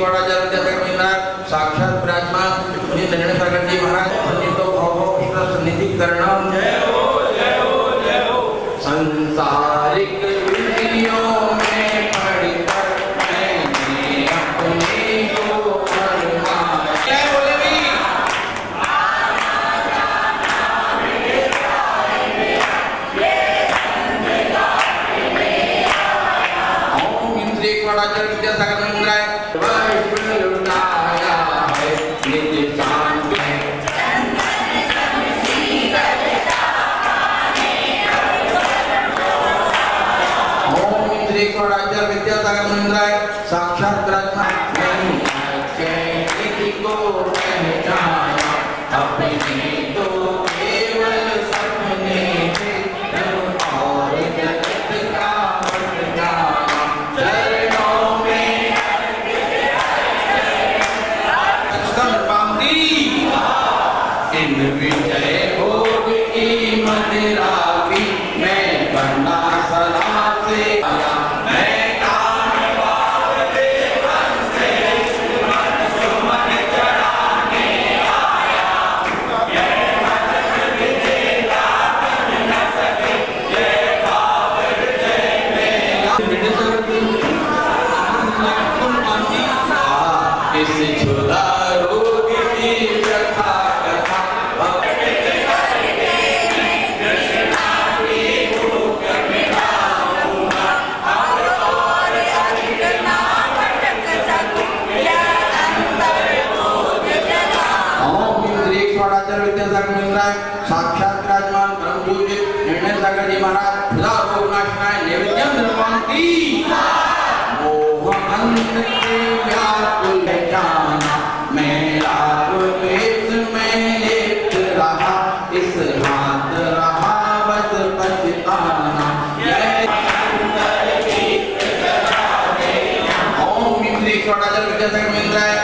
श्रीवाडाचार्य विद्यासागर मंदिरात साक्षात विराजमान मुनी दंडनाथ सागर जी महाराज सन्निधो भाव कृष्ण सन्निधि करणम जय हो जय हो जय हो संसारिक विधियों में पढ़कर मैंने अपने को फरमाया जय बोले भी ओम इंद्रिय श्रीवाडाचार्य विद्यासागर मंदिरात श्रीवाडाचार्य विद्यासागर मंदिरात साक्षात विराजमान को पहचाना अपने तो केवल सपने थे और जगत का जाना चरणों में पाती इन विजय भोग की मदिरा भी मैं बना सदा से आया साक्षात विराजमान परम पूज्य निर्णय सागर जी महाराज खुदा भोगनाशनाय नैवेद्यम निर्वांति मोह अंत के व्याकुल जाना मैं राग वेद में लिप्त रहा इस हाथ रहा बस पछताना ओम इंद्रिय श्रीवाडाचार्य विद्यासागर मंदिरात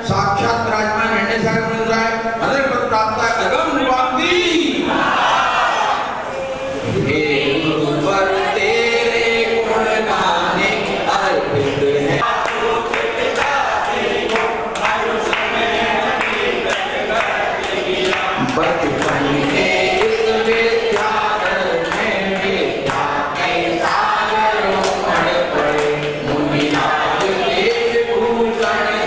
साक्षात विराजमान निर्णय सागर मंदिरात अनंत पद प्राप्त अगम निर्वांति हे गुरुवर तेरे गुण गाने अर्पित है बचपन के इस विद्यालय में विद्या के सागरों में पड़े मुनिनाथ देव भूषण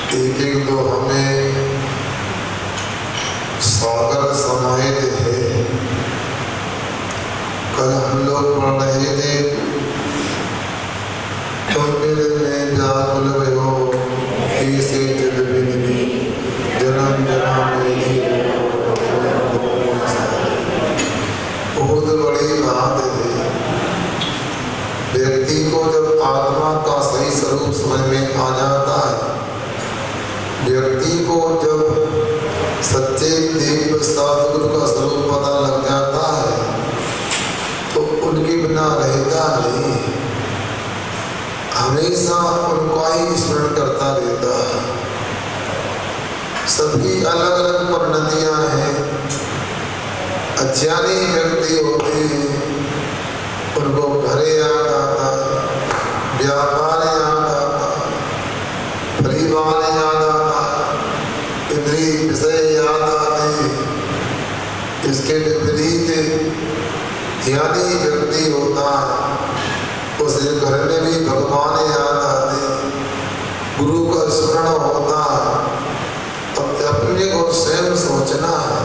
एक एक दो हमें सागर समाहित है। कल हम लोग पढ़ रहे थे, तुम मेरे में जागुल भयो ऐसे जल बिंदी जन्म जन्म मेरी बहुत बड़ी बात है। व्यक्ति को जब आत्मा का सही स्वरूप समझ में आ जाता है, व्यक्ति को जब सच्चे देव सतगुरु का स्वरूप पता लग जाता है तो उनके बिना रहता नहीं, हमेशा उनका ही स्मरण करता रहता है। सबकी अलग अलग परिणतियां हैं। अज्ञानी व्यक्ति होते हैं, उनको घर याद आता है, व्यापार याद आता है, परिवार याद आता है, इंद्रिय विषय याद आते हैं। इसके विपरीत ज्ञानी व्यक्ति होता है, उसे घर में भी भगवान याद आते हैं, गुरु का स्मरण होता है। अब अपने को स्वयं सोचना है,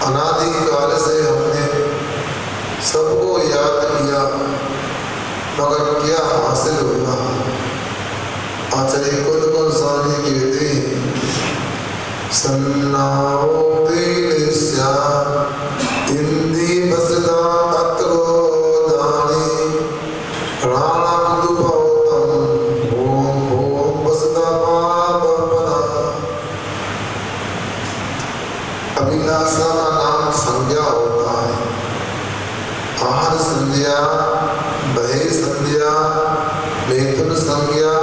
अनादि काल से हमने सबको याद किया, मगर क्या हासिल हुआ? आचार्य खुद को सानी कहते हैं, सन्नाओ तेलिस्या इंदी बसदा पत्रो दानी राणा कुदुपौतम ओम ओम बसदा पापपदा। अभिलाषा का नाम संज्ञा होता है। आहार संज्ञा, बहे संज्ञा, मैथुन संज्ञा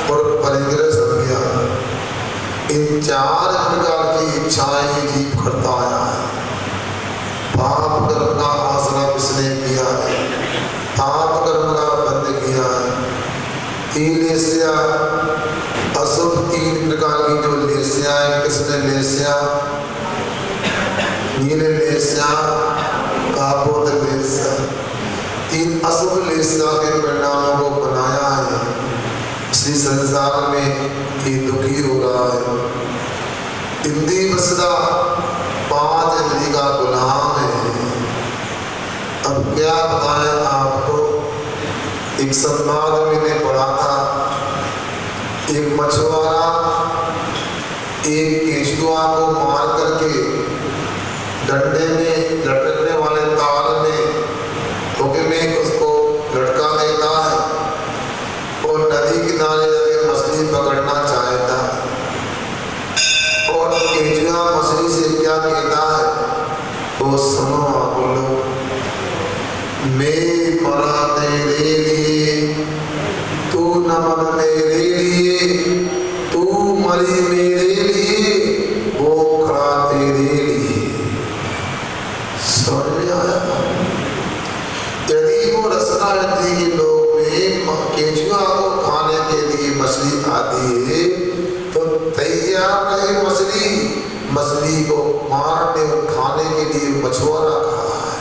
और परिग्रह संज्ञा, इन चार प्रकार की इच्छाएं जीव करता आया है। पाप कर्म का आसरा किसने किया है? पाप कर्म का बंद किया है। तीन लेस्या, अशुभ तीन प्रकार की जो लेस्याएं, किसने लेस्या? नील लेस्या, कापोत लेस्या, तीन अशुभ लेस्या के परिणामों को बनाया है। इसी संसार में ये दुखी हो रहा है। इंद्रिय बसदा पांच इंद्रिय का गुलाम है। अब क्या बताएं आपको? एक संवाद मैंने पढ़ा था, एक मछुआरा एक केंचुआ को मार करके डंडे में लटकने वाले तार में धोखे में उसको लटका देता है और नदी किनारे जाके मछली पकड़ना चाहता है। और केंचुआ मछली से क्या कहता है? वो सुनो आप लोग, मैं मरा तेरे लिए, तू न मर मेरे लिए, तू मरी मेरे लिए, वो खड़ा तेरे लिए। समझ में आया? यदि वो रसना नदी के लोग में केंचुआ को खाने के लिए मछली आती है तो तैयार रहे मछली, मछली को मारने और खाने के लिए मछुआरा खड़ा है।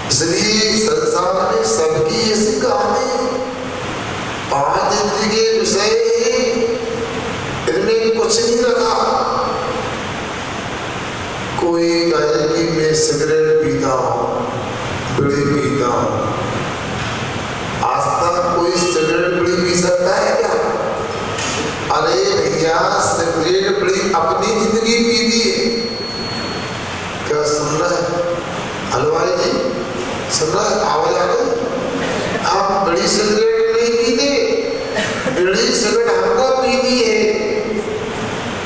इसलिए संसार में सबकी ऐसी कहानी, पांच इंद्रिय के विषय इनमें कुछ नहीं रखा। कोई कहे कि मैं सिगरेट पीता हूँ, बीड़ी पीता हूँ। आज तक कोई सिगरेट बीड़ी पी सकता है क्या? अरे भैया, सिगरेट बीड़ी अपनी जिंदगी पीती है। क्या सुन रहा है हलवाई जी? सुन रहा है? आवाज आ गई? आप बीड़ी सिगरेट नहीं पीते, बीड़ी सिगरेट हमको पीती है।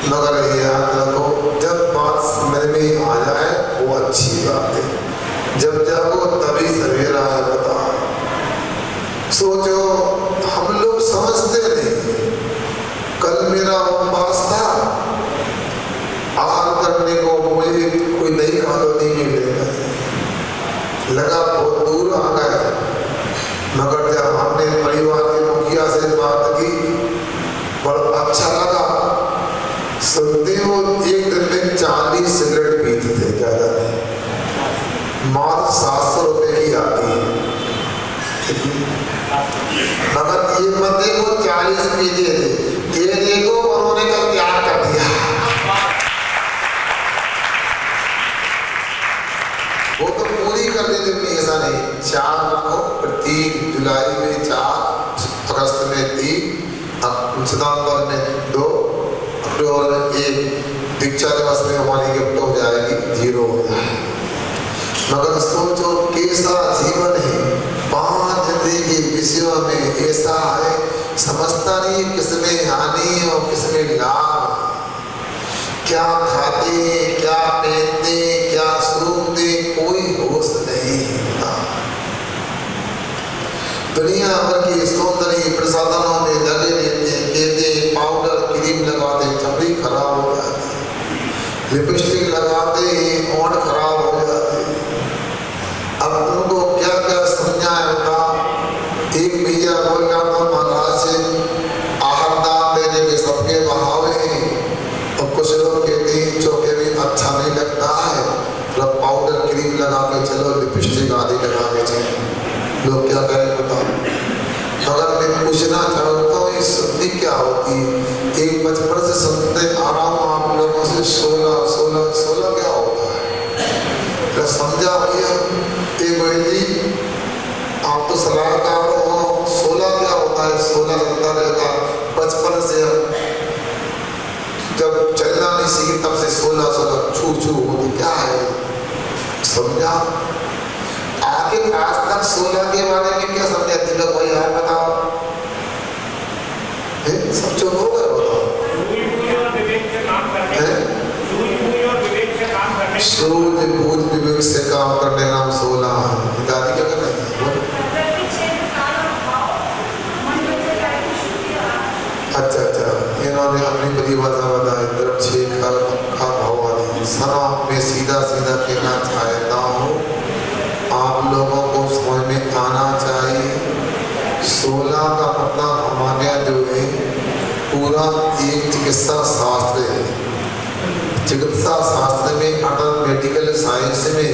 मगर याद रखो, जब बात समझ में आ जाए वो अच्छी बात है, जब जागो तभी सवेरा है। बता सोचो, हम लोग समझते नहीं। कल मेरा उपवास था, आहार करने को मुझे कोई नई कॉलोनी में मिलेगा, लगा बहुत दूर आ गए। मगर जब हमने परिवार के मुखिया से बात की, बड़ा अच्छा लगा। सुनते हो एक दिन में 40 सिगरेट पीते थे, ज्यादा नहीं, मात्र 700 रुपए की आती है। मगर ये मत देखो 40 पीते थे, में 3, सितंबर में 2, अक्टूबर में 1, दीक्षा दिवस में हमारी गिफ्ट हो जाएगी 0 हो जाएगी। मगर सोचो कैसा जीवन है, 5 जिंदगी के विषयों में ऐसा है, समझता नहीं किसमें हानि और किसमें लाभ, क्या खाते क्या पहनते क्या सूंघते कोई होश नहीं होता। दुनिया भर की सौंदर्य प्रसाधनों में लगे रहते, कहते पाउडर क्रीम लगाते चमड़ी खराब हो जाती, लिपस्टिक लगाते होंठ खराब हो जाते। अब उनको क्या क्या समझाया होता। एक भैया बोल रहा था महाराज से आहार दान देने के सबके बहावे हैं, और कुछ लोग कहते हैं चौके में अच्छा नहीं लगता है, तो पाउडर क्रीम लगा के चलो, लिपस्टिक आदि लगा के चलो, लोग क्या करें बताओ। अगर मैं पूछना चाहता हूँ ये शुद्धि क्या होती है, एक बचपन से सुनते आ रहा हूँ आप लोगों से 16 क्या होता है, क्या समझा भैया। एक बहन आप तो सलाहकार हो, 16 क्या होता है, 16 चलता रहेगा। बचपन से जब चलना नहीं सीखी तब से 16 छू होती क्या है, समझा। आगे आज तक 16 के बारे में क्या समझा तिलक भाई, आप बताओ। सब चुप हो गए, बताओ। सूझ बूझ विवेक से काम करने नाम 16 है। दादी क्या कर रही है? अच्छा, इन्होंने अपनी परिभाषा बताई, तरफ 6 का भाव वाली सना में सीधा कहना चाहता हूँ, आप लोगों को समझ में आना चाहिए। 16 का मतलब हमारे जो है पूरा एक चिकित्सा शास्त्र है। चिकित्सा शास्त्र में अटल मेडिकल साइंस में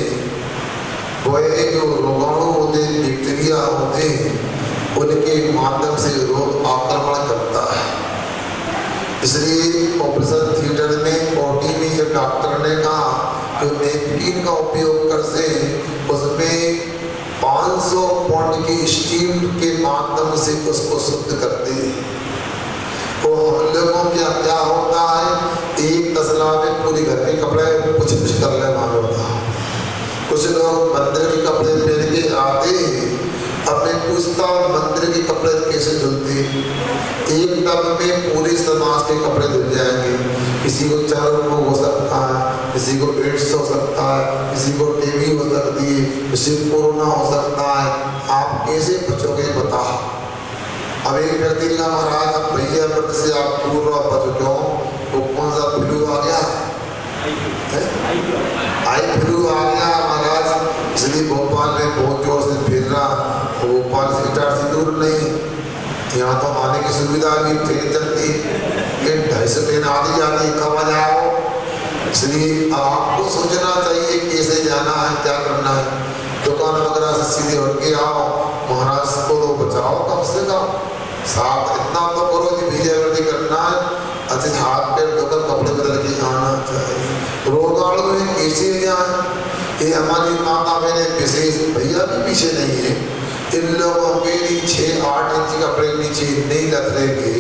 वो जो रोगाणु होते बैक्टीरिया होते उनके माध्यम से रोग आक्रमण करता है। इसलिए ऑपरेशन थिएटर में ओटी में जब डॉक्टर ने कहा कि नेपकिन का उपयोग कर से उसमें 500 पाउंड की स्टीम के माध्यम से उसको शुद्ध करते हैं। तो हम लोगों क्या क्या होता है, एक तसला में पूरी घर के कपड़े कुछ कर ले मानो था। कुछ लोग मंदिर के कपड़े पहन के आते हैं, अब मैं पूछता हूँ मंदिर के कपड़े कैसे धुलते। एक टब में पूरे समाज के कपड़े धुल जाएंगे। किसी को चर्म रोग हो सकता है, किसी को एड्स हो सकता है, किसी को टीबी हो सकती है, किसी को कोरोना हो सकता है। आप कैसे बचोगे बताओ। अब एक व्यक्ति ने कहा महाराज अब भैया व्रत से आप दूर रहो, बचो क्यों, तो कौन सा फ्लू आ गया, आई फ्लू आ गया महाराज, इसलिए भोपाल में बहुत जोर से फिर रहा। तो भोपाल से इटारसी दूर नहीं, यहाँ तो आने की सुविधा भी, ट्रेन चलती है, 250 ट्रेन आती जाती, कब आ जाओ। इसलिए आपको सोचना चाहिए कैसे जाना है, क्या करना है। दुकान वगैरह से सीधे उठ के आओ, महाराज को तो बचाओ कम से कम, साथ इतना तो करो कि भैया वर्दी करना है, अच्छे हाथ पैर धोकर कपड़े बदल के आना चाहिए। रोगाणु में कैसे जाए, ये हमारी माता बहने विशेष भैया भी पीछे नहीं है। इन लोगों के 6-8 इंच कपड़े नीचे नहीं लथरेंगे,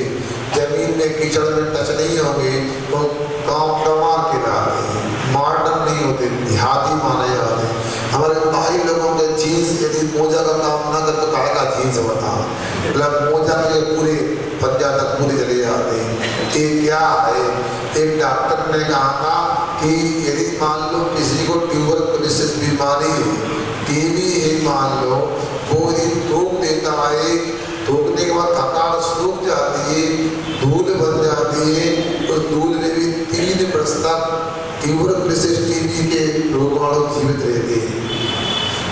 जमीन में कीचड़ में टच नहीं होंगे, तो काम कमार के डाले मॉडर्न नहीं होते, देहाती माने जाते। हमारे भाई लोगों के जीन्स यदि मोजा का काम ना कर तो काहे का जीन्स बता, मतलब मोजा के पूरे पंजा तक पूरे चले जाते हैं। ये क्या है, एक डॉक्टर ने कहा था कि यदि मान लो किसी को ट्यूबरकुलोसिस बीमारी है, टीबी है मान लो, वो यदि थूक देता है, थूकने के बाद थकान सूख जाती है, धूल बन जाती है, तो धूल में भी 3 वर्ष तक ट्यूबरकुलोसिस टीबी के रोगाणु जीवित रहते हैं।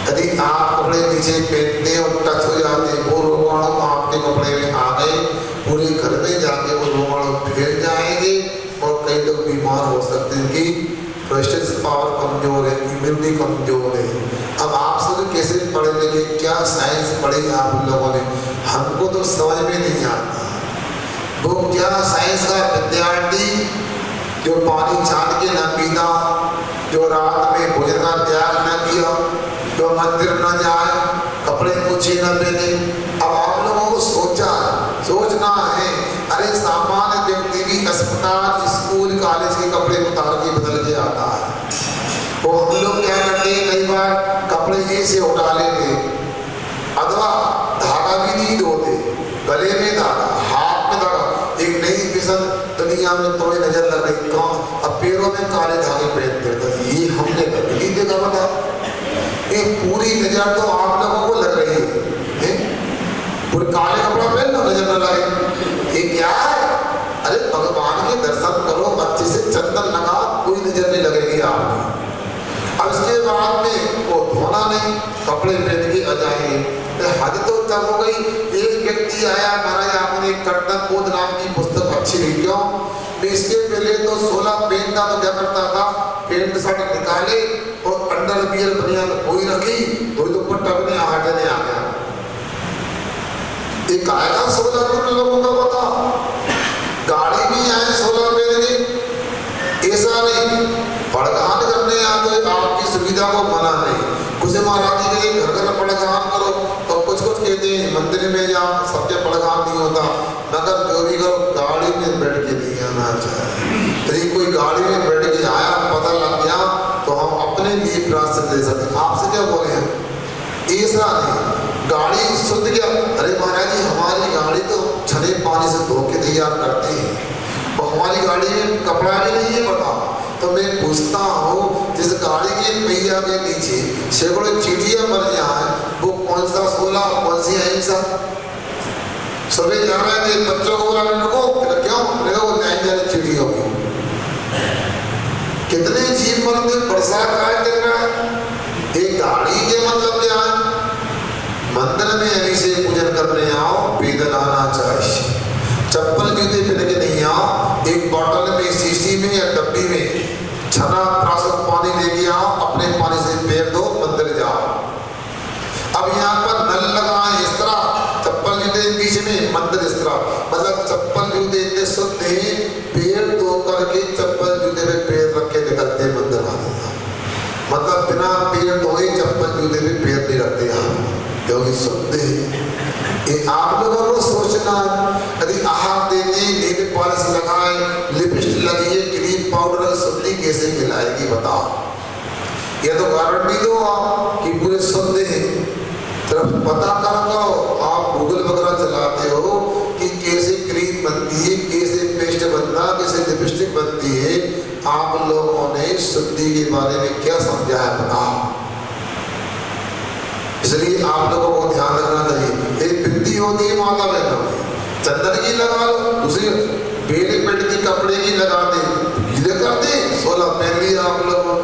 यदि आप कपड़े नीचे पहनते और टच हो जाते, वो रोगाणु आपके कपड़े में आ गए, पूरे घर में जाके वो रोगाणु फैल जाएंगे और कई लोग बीमार हो सकते हैं कि रेजिस्टेंस पावर कमजोर है, इम्यूनिटी कमजोर है। अब आप सब कैसे पढ़े लिखे, क्या साइंस पढ़ी आप लोगों ने, हमको तो समझ में नहीं आता। वो क्या साइंस का विद्यार्थी जो पानी छान के न पीता, जो रात में भोजन का त्याग न किया, जो मंदिर न जाए, कपड़े ऊंचे न पहने। अब आप लोगों को सोचना है। अरे सामान्य व्यक्ति भी अस्पताल, स्कूल, कॉलेज के कपड़े उतार के बदल के आता है। वो हम लोग क्या करते हैं, कई बार कपड़े ऐसे उठा लेते, अथवा धागा भी नहीं धोते, गले में धागा, हाथ में धागा। एक नई किस्म दुनिया में तुम्हें नजर लग रही, कौन? अब पैरों में काले धागे पहनते थे, ये हमने कभी नहीं देखा। बता, ये पूरी नजर तो आप लोगों को लग रही है, पूरे काले कपड़ा पहन लो, नजर न लगे। ये क्या है? अरे भगवान के दर्शन करो अच्छे से, चंदन लगा, कोई नजर नहीं लगेगी आपकी। अब इसके बाद में वो धोना नहीं, कपड़े पहन के आ जाएंगे। हद तो तब हो गई। एक व्यक्ति आया, महाराज आपने कर्तन बोध नाम की पुस्तक अच्छी नहीं, क्यों? मैं इसके पहले तो 16 पहनता, तो क्या करता था, पैंट शर्ट निकाले और अंडरवियर बनियान कोई रखी, तो दुपट्टा भी नहीं हटने आ गया। एक आएगा 16 लोगों का पता, गाड़ी भी आए 16 पहन के, ऐसा नहीं। पड़गान करने आते, आपकी सुविधा को मना नहीं। कुछ महाराज जी के लिए घर घर पड़गान करो, तो कुछ कहते हैं मंदिर में जाओ, सबके पड़गान नहीं होता। मगर जो भी करो, गाड़ी में बैठ के नहीं आना चाहिए। यदि कोई गाड़ी में बैठ के आया, पता लग गया, तो हम अपने लिए प्राश्चित दे सकते। आपसे क्या बोले हैं, ऐसा नहीं। गाड़ी शुद्ध क्या? अरे महाराज जी, हमारी गाड़ी तो छने पानी से धो के तैयार करते हैं, और हमारी गाड़ी में कपड़ा भी नहीं है। बताओ, तो मैं पूछता हूँ, जिस गाड़ी के पहिया के नीचे सैकड़ों चींटियां मर जाए, वो कौन सा 16, कौन सी अहिंसा? सभी जा रहे थे, बच्चों को बोला रुको, क्यों? वो नहीं जाने चींटियों की। कितने जीव मरते, बरसात का चल रहा है। एक गाड़ी के मतलब क्या है? मंदिर में अभी से पूजन करने आओ, पैदल आना चाहिए, चप्पल जूते पहन के नहीं आओ। एक बोतल में, शीशी में या डब्बी में छना प्राशुद्ध पानी लेके आओ, अपने पानी से पैर धो, मंदिर जाओ। अब यहाँ पर नल लगाए इस तरह, चप्पल जूते बीच में, मंदिर इस तरह। मतलब चप्पल जूते इतने शुद्ध हैं, पैर धो करके चप्पल जूते में पैर रख के निकलते मंदिर आते। मतलब बिना पैर धोए चप्पल जूते में पैर नहीं रखते यहाँ, क्योंकि शुद्ध है। ये आप लोगों को सोचना, यदि आहार देते, नेल पॉलिश लगाए, लिपस्टिक लगी, क्रीम पाउडर, शुद्धि कैसे मिलाएगी? बताओ। ये तो गारंटी दो आप कि पूरे शुद्ध हैं। तरफ पता कर लो, आप गूगल वगैरह चलाते हो कि कैसे क्रीम बनती है, कैसे पेस्ट बनता है, कैसे लिपस्टिक बनती है। आप लोगों ने शुद्धि के बारे में क्या समझा है? बताओ। इसलिए आप लोगों को ध्यान रखना चाहिए। एक बिंदी होती है माता बहनों, चंदन की लगा लो, दूसरी बेले पेट की कपड़े की लगा दे, गीले कर दे, 16 पहन लिया आप लोगों।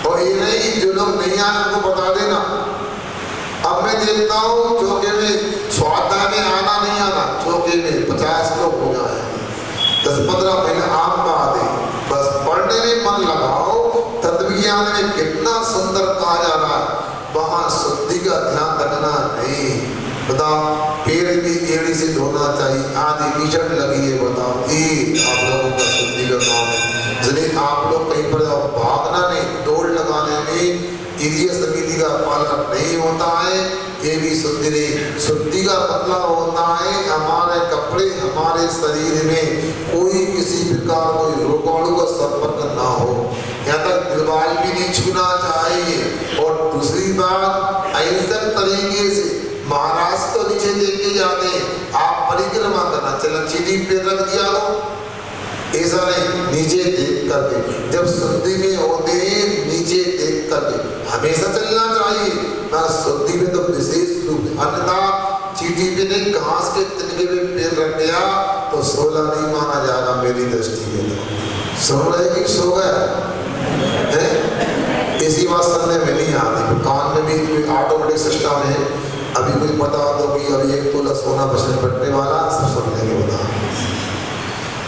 और ये नहीं, जो लोग नहीं आए उनको बता देना। अब मैं देखता हूँ चौके में स्वाध्याय में आना नहीं आना, चौके में 50 लोग हो जाए, 10-15 महीने आम बात है। बस पढ़ने में मन लगाओ, तत्वज्ञान में कितना सुंदर कहा जा रहा है, वहां शुद्धि का ध्यान रखना नहीं। बताओ, पैर भी एड़ी से धोना चाहिए, आधी कीचड़ लगी है, बताओ, ये आप लोगों का शुद्धि का काम है। इसलिए आप लोग कहीं पर जाओ, भागना नहीं, दौड़ लगाने में इरिया समिति का पालन नहीं होता है, ये भी शुद्धि नहीं। शुद्धि का मतलब होता है हमारे कपड़े, हमारे शरीर में कोई किसी प्रकार कोई रोगाणु का संपर्क ना हो, यहाँ तक दीवार भी नहीं छूना चाहिए। और दूसरी बात, अहिंसक तरीके से महाराज को नीचे देख के जाते हैं, आप परिक्रमा करना, चलो चीटी पे रख दिया हो, ऐसा नहीं, नीचे देख करके। जब शुद्धि में होते हैं, नीचे देख करके हमेशा चलना चाहिए ना। शुद्धि में तो विशेष रूप, अन्यथा चीटी पे नहीं, घास के तिनके में पैर रख दिया तो 16 नहीं माना जाएगा मेरी दृष्टि में। तो सुन रहे कि सो गया है, ऐसी बात सुनने में नहीं आती। कान में भी कोई ऑटोमेटिक सिस्टम है, अभी कोई बता दो कि अभी 1 तोला सोना बचने पड़ने वाला, सब सुन लेंगे। बता,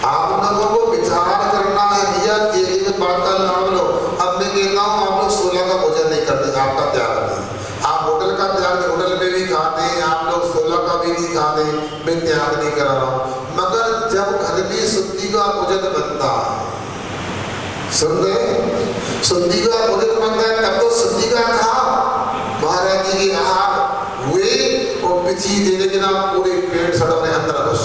आप लोगों को विचार करना है भैया, एक बात का नाम लो। अब मैं कहता हूँ आप लोग 16 का भोजन नहीं करते, आपका त्याग नहीं। आप होटल का त्याग, होटल में भी खाते हैं आप लोग, 16 का भी नहीं खाते, मैं त्याग नहीं करा रहा हूँ। मगर जब घर में शुद्धि का भोजन बनता है, सुन रहे, शुद्धि का भोजन बनता है, तब तो शुद्धि का खाओ। महाराज जी के आहार हुए और पिछी देने के नाम पूरे पेट सड़ने अंदर घुस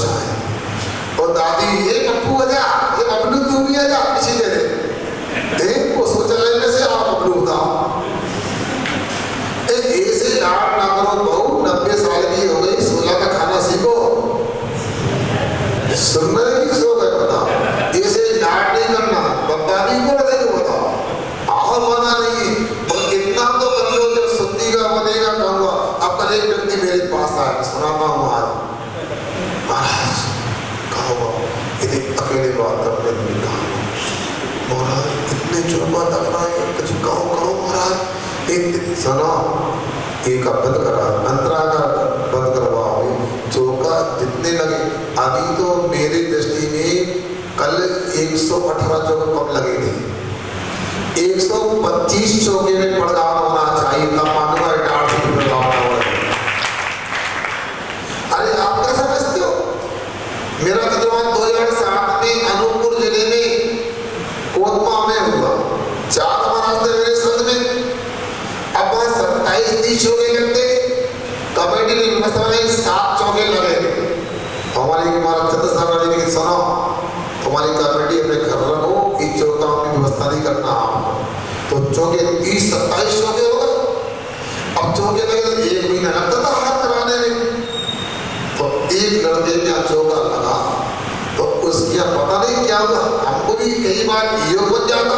सुनने की शौक है, बताओ ऐसे लाड नहीं करना, बब्बानी को बताइए, बताओ और मना नहीं, और इतना तो कर लो जब शुद्धि का बनेगा कहूँगा। अब कल एक व्यक्ति मेरे पास आया, सुनाता हूँ आज, महाराज कहूँगा यदि अकेले बात करने में कहा महाराज इतने चुनवा तक रहा है, कुछ कहो महाराज एक सुनो, एक बंद करा, अंतरा का बंद करवाओ, चौका जितने लगे। अभी तो मेरी दृष्टि में कल 118 चौके कम लगे थे, 125 चौके में पड़गाव होना चाहिए, तब मानूंगा रिटार्ड से पड़गाव होना। अरे आप क्या समझते हो, मेरा विद्रोह 2007 में अनूपपुर जिले में कोतमा में हुआ, 4 महाराष्ट्र मेरे संघ में, अब 27-30 चौके लगते, कमेटी ने व्यवस्था बनाई 7 चौके लगे। हमारी महाराज सुनो, हमारी कमेटी अपने घर रखो, इस चौकाओं की व्यवस्था नहीं करना आप, तो चौके 30-27 चौके हो गए। अब चौके लगे तो 1 महीना लगता था हाथ कराने में, तो एक लड़के का चौका लगा तो उसका पता नहीं क्या हुआ, हमको भी कई बार ये बन जाता,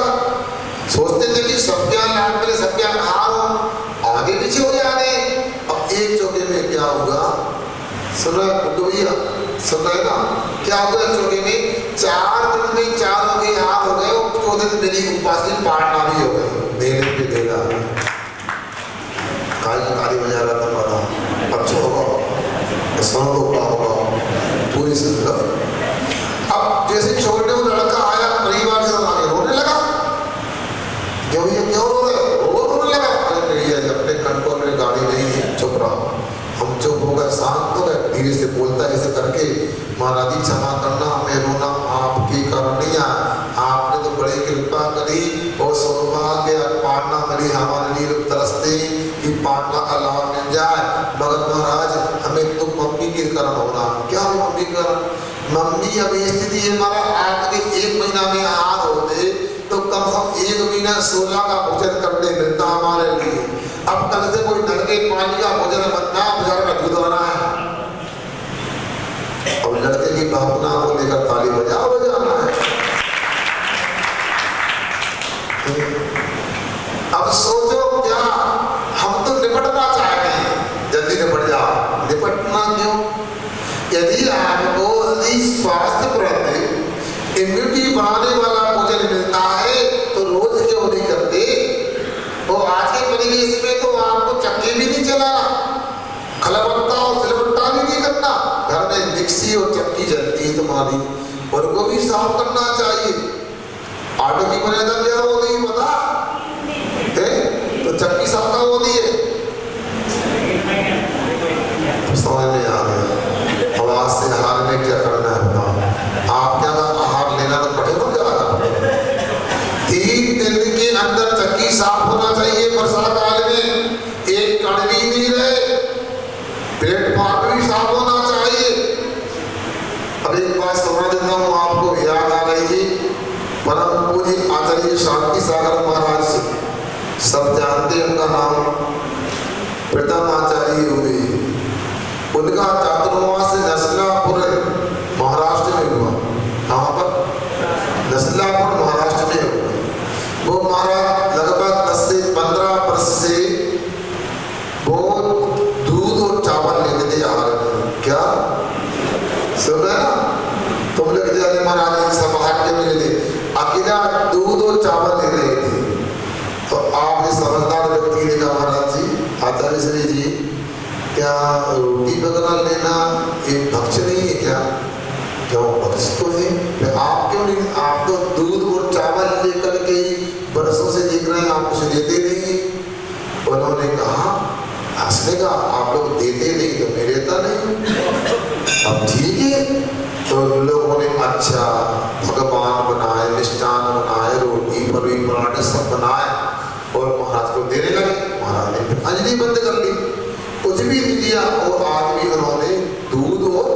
सोचते थे कि सबके यहाँ लाभ मिले, सबके यहाँ हार हो, आगे पीछे हो जाने। अब एक चौके में क्या हुआ, सुन रहे बुड्ढू भैया, सुन रहे ना, क्या हुआ चौके में 4 दिन में 4 लोग हार हो गए, और चौथे दिन मेरी उपास की पाटना भी हो गई, देने पे देगा काली बजा रहा था, पता अच्छा होगा, सुनो तो क्या होगा पूरी सुन। अब जैसे छोटे वो लड़का आया परिवार से आगे रोने लगा, क्यों ये क्यों रो रहे हो, रोने लगा। अरे भैया अपने कंट्रोल में गाड़ी नहीं है, चुप रहो। हम चुप हो गए, शांत हो गए, धीरे से बोलता है ऐसे करके, महाराज जी क्षमा करना, मैं रोना आपके कारण नहीं आया, आपने तो बड़ी कृपा करी और सौभाग्य पाटना मिली हमारे लिए, लोग तरसते कि पाटना का लाभ मिल जाए, मगर महाराज हमें तो मम्मी के कारण होना। क्या हो मम्मी के कारण, मम्मी अब स्थिति है हमारा, आपके 1 महीना में हार होते तो कम से कम 1 महीना 16 का भोजन करने मिलता हमारे लिए। अब कल से कोई नल के पानी का भोजन बनना, बेचारा का दूध बना है, अब लड़के की भावना को लेकर ताली बजाना है। अब सोचो क्या, हम तो निपटना चाहते हैं, जल्दी निपट जाओ, निपटना क्यों? यदि आपको स्वास्थ्यप्रद इम्यूनिटी बढ़ाने वाला भोजन मिलता है तो रोज क्यों नहीं करते? और आज के परिवेश में तो आपको चक्की भी नहीं चलाना, खलबट्टा और सिलबट्टा भी नहीं करना, घर में मिक्सी और चक्की चलती है तुम्हारी, उनको भी साफ करना चाहिए। आटे की बनेदा क्या होती है पता है? तो चक्की साफ का होती है, तो समझ में आ गया। अब आज से आहार में क्या करना है बताओ, आप क्या आहार लेना तो पड़ेगा, क्या 3 दिन के अंदर चक्की साफ होना चाहिए। वर्षा काल में एक कण भी नहीं रहे, प्लेटफॉर्म भी साफ होना चाहिए। अब एक बात सुना देता हूँ, आपको याद आ रही है, परम पूज्य आचार्य शांति सागर महाराज से, सब जानते हैं उनका नाम, प्रथम आचार्य हुए। उनका चातुर्मास नसलापुर महाराष्ट्र में हुआ। कहाँ पर? नसलापुर महाराष्ट्र में हुआ। वो महाराज लगभग 10 से 15 वर्ष से वो दूध और चावल लेते थे आहार में। क्या सुन रहे ना तुम लोग? महाराज सब आहार में लेते, अकेला दूध और चावल ले रहे थे। तो आपने समझदार व्यक्ति ने कहा, महाराज जी, आचार्य श्री जी, क्या रोटी वगैरह लेना एक भक्ष्य नहीं है क्या? क्यों भक्ष्य तो है, आप क्यों नहीं? आप तो दूध और चावल लेकर के बरसों से देख रहे हैं, आप कुछ देते नहीं। उन्होंने कहा, हंसने का, आप लोग देते नहीं तो मैं देता नहीं। अब ठीक है, तो लोगों ने अच्छा भगवान बनाए, मिष्ठान बनाए, रोटी परी पराठे सब बनाए और महाराज को देने लगे। महाराज ने फिर अंजलि बंद कर ली, कुछ भी नहीं दिया, और आज भी उन्होंने दूध और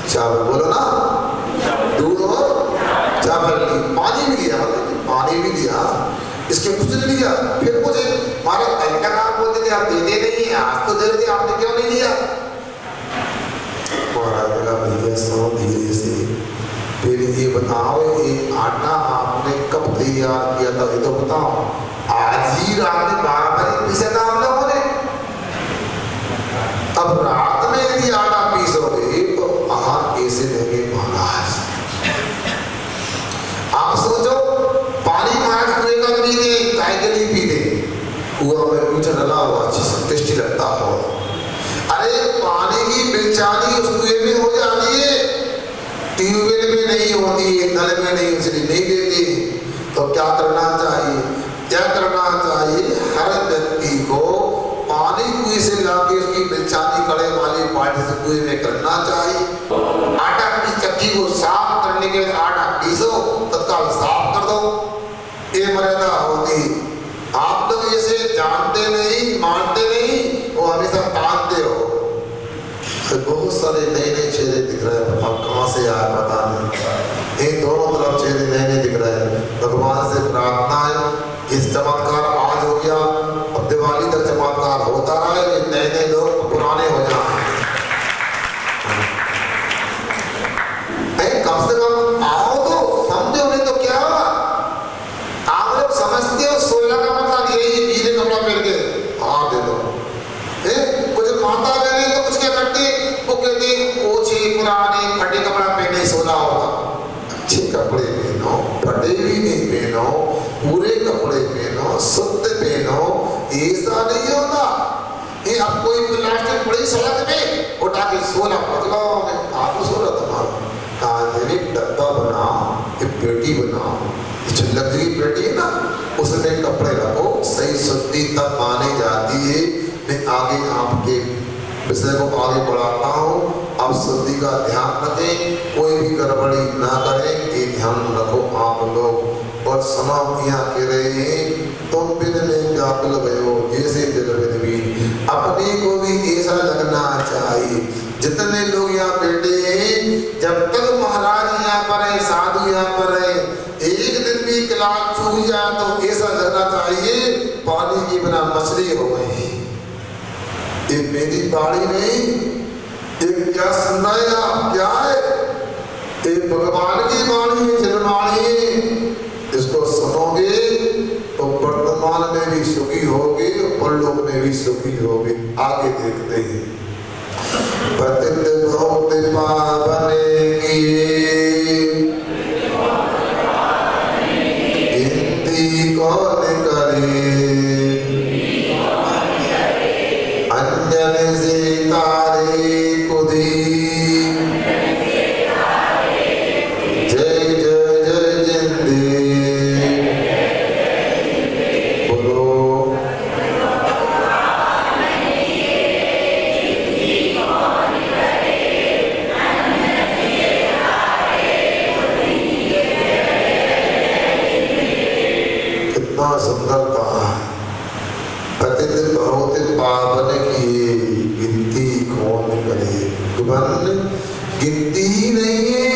चावल, बोलो ना, दूध और चावल ली, पानी भी लिया, मतलब पानी भी लिया, इसके कुछ नहीं लिया। फिर मुझे हमारा कल का नाम बोलते थे, आप देते नहीं, आज तो दे रहे थे, आपने क्यों नहीं लिया? महाराज ने कहा, बढ़िया सो धीरे से। फिर ये बताओ, ये आटा आपने कब तैयार किया था, ये तो बताओ। आज ही रात में 12 बजे पीसा था हम लोगों ने। अब रात में यदि आटा पीसोगे तो आहार कैसे देंगे महाराज? आप सोचो, पानी महाराज कुएं पी दे, गाय के लिए पी दे, कुआ में मीठा डला हुआ टेस्टी लगता हो। अरे पानी की बेचानी उस कुएं में हो जाती है, ट्यूबवेल में नहीं होती है, नल में नहीं, इसलिए नहीं देती। तो क्या करना चाहिए? क्या करना चाहिए? हर व्यक्ति को पानी कुएं से लाके उसकी बेचानी कड़े वाली पानी से कुएं में करना चाहिए। आटा की चक्की को साफ करने के बाद आटा पीसो, तत्काल साफ कर दो, ये मर्यादा होती। आप लोग ऐसे जानते नहीं, मानते नहीं, वो हमेशा तानते हो। बहुत सारे नए नए चेहरे दिख रहे हैं, अब कहाँ से आया पता नहीं। इन दोनों तरफ चेहरे नए नए दिख रहे हैं। भगवान से प्रार्थना है, इस चमत्कार आज हो गया, अब दिवाली तक चमत्कार होता रहा है, नए नए लोग पुराने हो जाए। कम से कम आओ तो समझो, नहीं तो क्या हुआ? आप लोग समझते हो 16 का मतलब यही नीले कपड़ा पहन के हाथ दे दो। कुछ माता बहने तो कुछ क्या करते, वो कहते ओछे पुराने फटे कपड़ा पहने 16 होगा। अच्छे कपड़े पहनो, फटे भी नहीं पहनो, पूरे कपड़े पहनो, शुद्ध पहनो, ऐसा नहीं होता। ये अब कोई प्लास्टिक बड़ी सड़क में उठा के 16 बदलाव में आप 16 तुम्हारा डब्बा बनाओ, एक पेटी बनाओ, लकड़ी की पेटी है ना, उसमें कपड़े रखो, सही शुद्धि तब मानी जाती है। मैं आगे आपके विषय को आगे बढ़ाता हूँ। आप शुद्धि का ध्यान रखें, कोई भी गड़बड़ी ना करें, ये ध्यान रखो आप लोग। और समाप्तियाँ कह रहे हैं, तुम बिन में व्याकुल भयो जैसे जल बिन बीन। अपने को भी ऐसा लगना चाहिए। जितने लोग यहाँ बैठे हैं, जब तक महाराज यहाँ पर है, साधु यहाँ पर है, एक दिन भी क्लास छूट जाए तो ऐसा लगना चाहिए पानी की बिना मछली हो गई। ये मेरी बाड़ी नहीं, ये क्या सुन रहे हैं आप? क्या है? ये भगवान की बाणी है, जनवाणी है। इसको सुनोगे तो वर्तमान में भी सुखी होगे, परलोक में भी सुखी होगे। आगे देखते हैं। पतित बहुत पावन गिनती कौन करे, अंजन से तारे को दी। जय जय जय जिंदे बोलो। कितना सुंदर कहा है। पतित बहुत पावन किए गिनती कौन करे। गिनती ही नहीं है,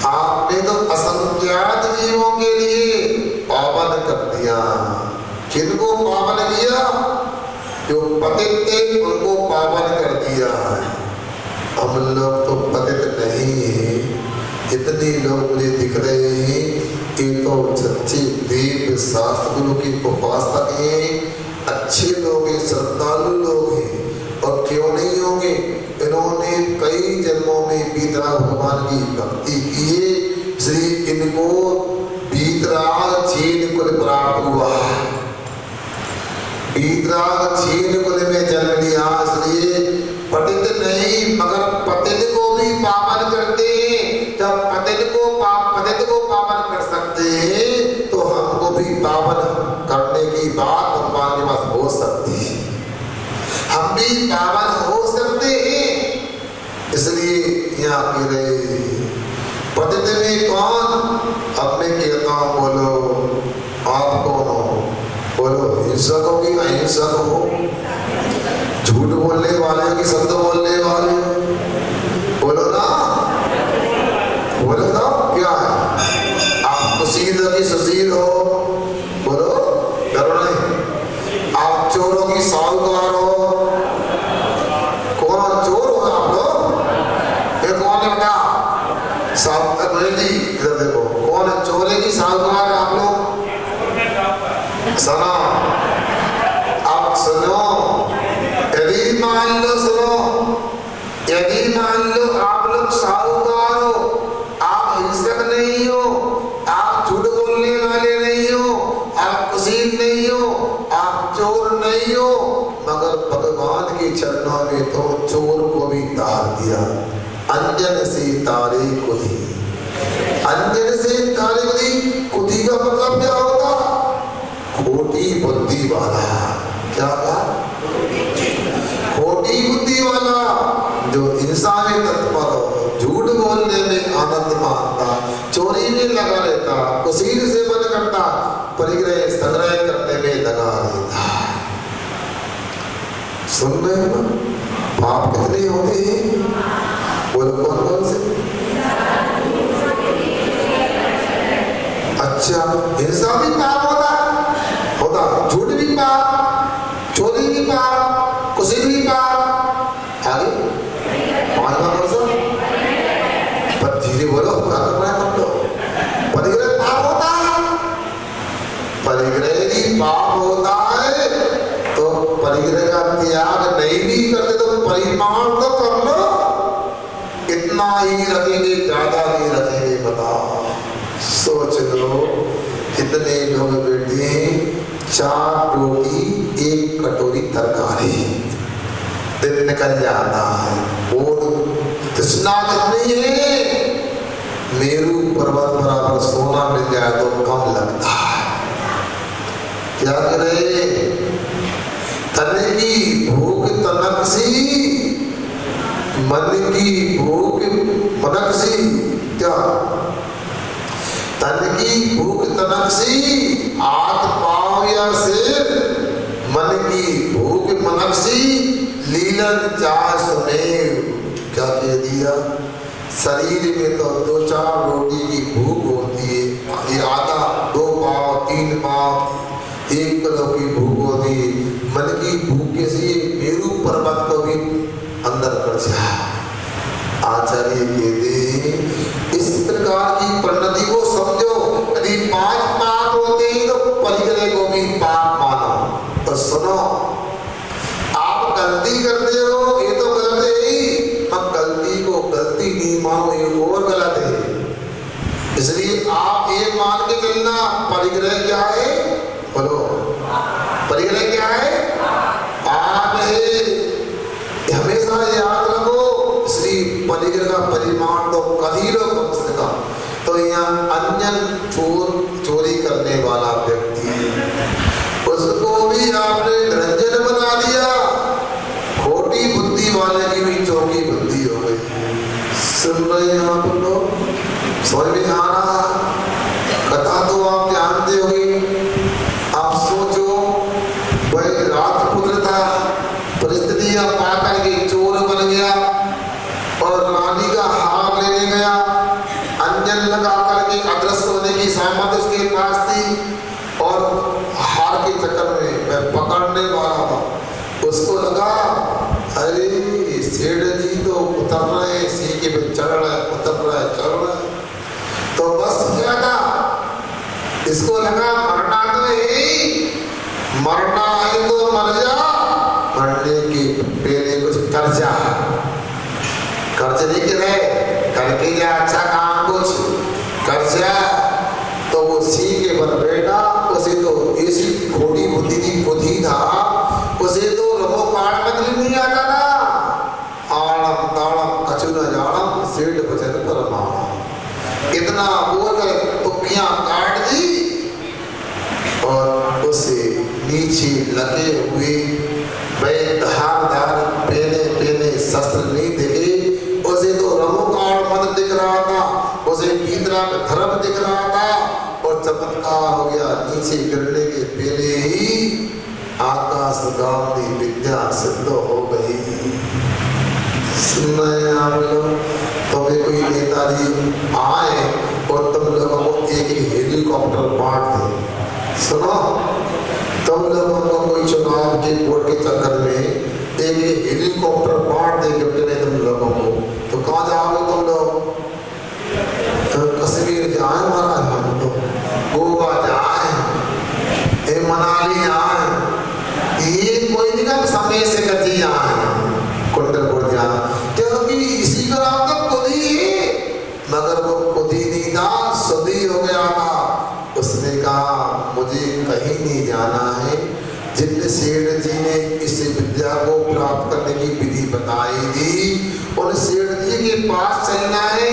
आपने तो असंख्यात जीवों के लिए पावन कर दिया। किनको पावन किया? जो पतित थे उनको पावन कर दिया। हम लोग तो पतित नहीं है। इतने लोग मुझे दिख रहे हैं, ये तो सच्चे देव शास्त्र गुरु के उपासक हैं, अच्छे लोग हैं, श्रद्धालु लोग हैं। और क्यों नहीं होंगे? इन्होंने कई जन्मों में वीतराग भगवान की भक्ति की है, इसलिए इनको वीतराग छीन कुल प्राप्त हुआ। वीतराग छीन कुल में जन्म लिया, इसलिए पतित नहीं मगर पतित को भी पावन करते हैं। जब पतित को पावन कर सकते हैं तो हमको भी पावन करने की बात भगवान के पास हो सकती है। हम भी पावन हो सकते हैं, इसलिए यहाँ कह रहे पतित में कौन? अब मैं कहता हूँ, बोलो आप कौन हो? बोलो हिंसक हो कि अहिंसक हो? झूठ बोलने वाले हो कि सत्य बोलने वाले हो? बोलो ना, बोलो ना, क्या है? आप कुशील हो कि सुशील हो? बोलो, डरो नहीं। आप चोरों की साहूकार हो? कौन चोर हो आप लोग? ये कौन है जी इधर देखो, कौन है चोले की साहूकार? आप लोग सुनो, आप सुनो, यदि मान लो, सुनो, यदि मान लो आप लोग साहूकार हो, आप हिंसक नहीं हो, आप झूठ बोलने वाले नहीं हो, आप कुसीन नहीं हो, आप चोर नहीं हो, मगर भगवान के चरणों में तो चोर को भी तार दिया। अंजन से तारे कुधी, अंजन से तारे कुधी। कुधी का मतलब क्या होता? खोटी बुद्धि वाला। क्या कहा? खोटी बुद्धि वाला, जो इंसानी तत्पर हो, झूठ बोलने में आनंद मानता, चोरी में लगा रहता, कुसीर से बन करता, परिग्रह संग्रह करने में लगा रहता। सुन रहे हो? पाप कितने होते हैं? बोलो कौन कौन से? अच्छा, हिंसा भी पाप होता, झूठ भी पाप, चोरी भी पाप, कुसीर भी पाप। आगे पांचवा कौन? पर धीरे बोलो, क्या कर रहा है तुम लोग? परिग्रह पाप होता है, परिग्रह भी पाप होता है, तो परिग्रह का त्याग नहीं भी करते तो परिमाण तो कर लो। कितना ही रखेंगे, ज्यादा ही रखेंगे, बताओ। सोच लो, कितने लोग बैठे हैं, 4 रोटी 1 कटोरी तरकारी, दिन निकल जाता है। और तृष्णा कितनी है? मेरू पर्वत बराबर सोना मिल जाए तो कम लगता है। क्या करे? तन की भूख तनक सी, मन की भूख मनक सी। क्या? तन की भूख तनक सी, हाथ पांव या सिर, मन की भूख मनक सी, लीलन चाह सुमेर। क्या कह दिया? शरीर में तो 2-4 रोटी की भूख होती है, ये आधा 2 पाव 3 पाव 1 किलो की भूख होती है। मन की भूख कैसी? मेरू पर्वत को भी अंदर कर जा। आचार्य कहते हैं इस प्रकार की परिणति को समझो। यदि 5 पाप होते हैं तो परिग्रह को भी पाप मानो। तो सुनो, आप गलती करते हो, ये तो गलत है ही, अब गलती को गलती नहीं मानो, ये और गलत है। इसलिए आप ये मान के चलना, परिग्रह क्या है? बोलो, परिग्रह क्या है? पाप है। हमेशा याद रखो। इसलिए परिग्रह का परिमाण तो कभी लो कम से कम। तो यहाँ अन्य चोरी करने वाला व्यक्ति, उसको भी आपने निरंजन बना दिया। खोटी बुद्धि वाले की भी चौकी बुद्धि हो गई। सुन रहे हैं आप लोग? समझ में आ रहा? कथा तो आप जानते होंगे। आप सोचो, वह राजपुत्र था, परिस्थितियां पाकर के चोर बन गया और रानी का हार लेने गया। अंजन लगा करके अदृश्य होने की सामर्थ्य उसके पास थी और हार के चक्कर में वह पकड़ने वाला था। उसको लगा, अरे सेठ जी तो उतर रहे, सीके पे चढ़ रहे, उतर रहे, चढ़ रहे। तो बस क्या था, इसको लगा मरना तो है, मरना है तो मर जा, मरने के पहले कुछ कर जा। कर्ज नहीं के रहे, करके जा अच्छा काम कुछ कर जा। तो वो सीके पर बैठा, उसे तो ऐसी खोटी बुद्धि की बुद्धि था, उसे तो रमो काट मतलब नहीं आता था। आड़म ताड़म कछु न जाड़म, सेठ वचन पर माड़म। इतना बोल कर तुक्कियां काट दी और उसे नीचे लगे हुए धार पहने शस्त्र नहीं दिखे। उसे तो रमोकाल मन दिख रहा था, उसे भीतरा में धर्म दिख रहा था और चमत्कार हो गया। नीचे गिरने के पहले ही आकाशगामी विद्या सिद्ध हो गई। सुन रहे हैं आप लोग? तुम्हें कोई नेताजी आए और तुम लोगों को एक हेलीकॉप्टर बांट दे, सुनो, तुम लोगों को कोई चुनाव के वोट के चक्कर में एक हेलीकॉप्टर बांट दे गिफ्ट में तुम लोगों को, तो कहाँ जाओगे तुम लोग? हो गया था। उसने कहा मुझे कहीं नहीं जाना है। जिन सेठ जी ने इस विद्या को प्राप्त करने की विधि बताई थी उन सेठ जी के पास चलना है,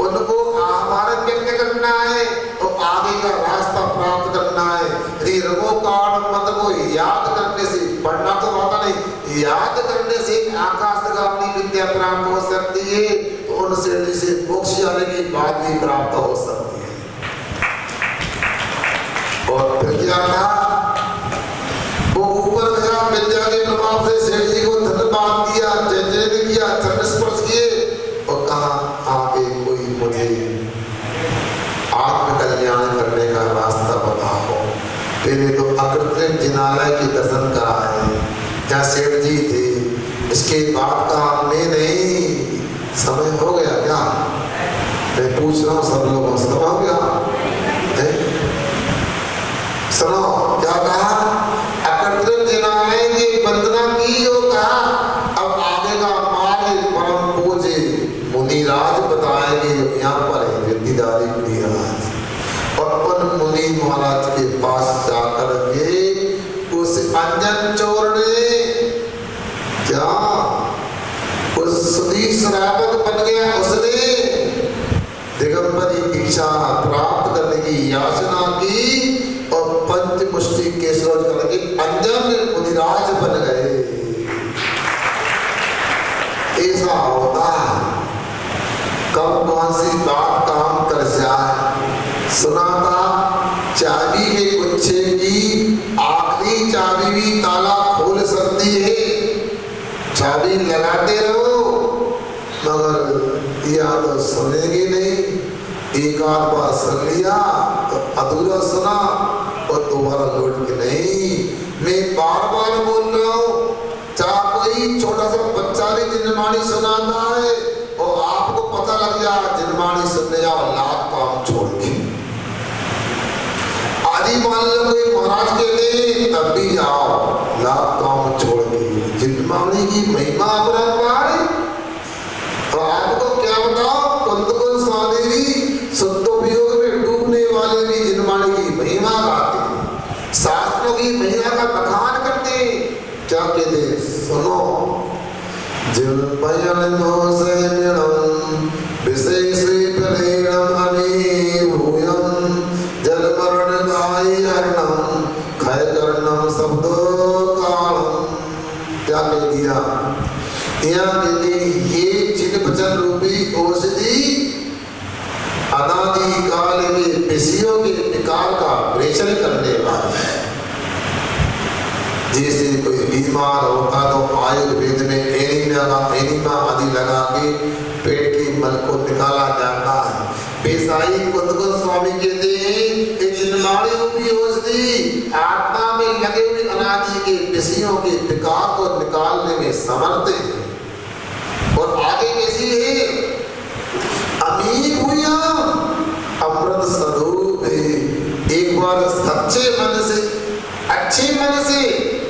उनको आभार व्यक्त करना है तो आगे का रास्ता प्राप्त करना है। यदि रघुकांड मंत्र को याद करने से, पढ़ना तो आता नहीं, याद करने से आकाशगामी विद्या प्राप्त हो सकती है, तो उन सेठ जी से मोक्ष जाने की बात भी प्राप्त हो सकती है। और फिर क्या था, वो ऊपर गया, विद्या के प्रभाव से सेठ जी को धन्यवाद दिया, जय जय किया, चरण स्पर्श किए और कहा आगे कोई मुझे आत्म कल्याण करने का रास्ता बताओ। पहले तो अकृत्रिम जिनालय के दर्शन कराए जहाँ सेठ जी थे, इसके बाद का हमने नहीं। समय हो गया क्या? मैं पूछ रहा हूँ सब लोगों से, समय हो गया? सुनो क्या कहा, अकृत्रिम जिनालय की वंदना की और कहा अब आगे का मार्ग परम पूज्य मुनिराज बताएंगे। यहाँ पर है विद्याधारी मुनिराज, और उन मुनि महाराज के पास जाकर के उस अंजन चोर ने क्या उस सुधीर श्रावक बन गया, उसने दिगंबरी दीक्षा प्राप्त करने की याचना की और पंचमुष्टि केशव करके अंजन मुनिराज बन गए। ऐसा होता है कब कौन सी बात काम कर जाए। सुना था चाबी के गुच्छे की आखिरी चाबी भी ताला खोल सकती है, चाबी लगाते रहो मगर या तो सुनेगी नहीं। एक आध बार सुन लिया तो अधूरा सुना और दोबारा लौट के नहीं। मैं बार बार बोल रहा हूँ, चाहे कोई छोटा सा बच्चा भी जिनवाणी सुनाता है और आपको पता लग जाए जिनवाणी सुनने जाओ लाख काम छोड़ के, आदि मान लो कोई महाराज के लिए तब भी जाओ लाख काम छोड़ के। जिनवाणी की महिमा अपरंपार है, तो आपको क्या बताओ, कुंद स्वामी भी शुद्धोपयोग में डूबने वाले भी जिनवाणी की महिमा गाते हैं, शास्त्रों की महिमा का बखान करते हैं। क्या कहते हैं सुनो, जिन पयन दोषे निरम विशेष प्रेरणम अनिभूयम जल मरण गाय हरणम खय कर्णम शब्दो कालम। क्या कह दिया यहाँ के ये जिन वचन रूपी औषधि अनादि काल में विषयों के निकाल का प्रेषण करने वाला है। जैसे कोई बीमार होता तो आयुर्वेद में एनिमा आदि लगा के पेट के मल को निकाला जाता है। पेशाई कुंदकुंद स्वामी कहते हैं जिनवाणी रूपी औषधि आत्मा में लगे हुए अनादि के विषयों के विकार को निकालने में समर्थ है। और आगे कैसी है, अमृत स्वरूप है। एक बार सच्चे मन से, अच्छे मन से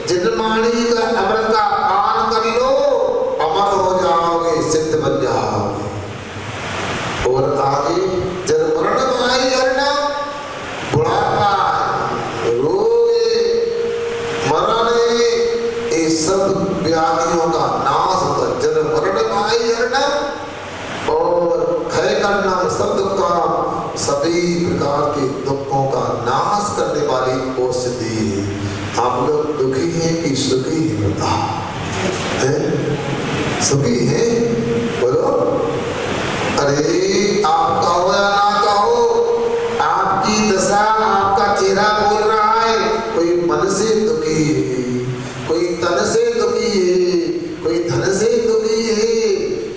जिनवाणी का अमृत का पान कर लो, अमर हो जाओगे, सिद्ध बन जाओगे। और आगे जब मरण आई करना, बुढ़ापा, रोग, मरण, ये सब व्याधियों का नाश होता है। जब मरण आई करना और खय करना शब्द का सभी प्रकार के दुखों का नाश करने वाली औषधि। आप लोग दुखी हैं कि सुखी हैं? सुखी हैं बोलो। अरे आप कहो या ना कहो, आपकी दशा, आपका चेहरा बोल रहा है। कोई मन से दुखी है, कोई तन से दुखी है, कोई धन से दुखी है,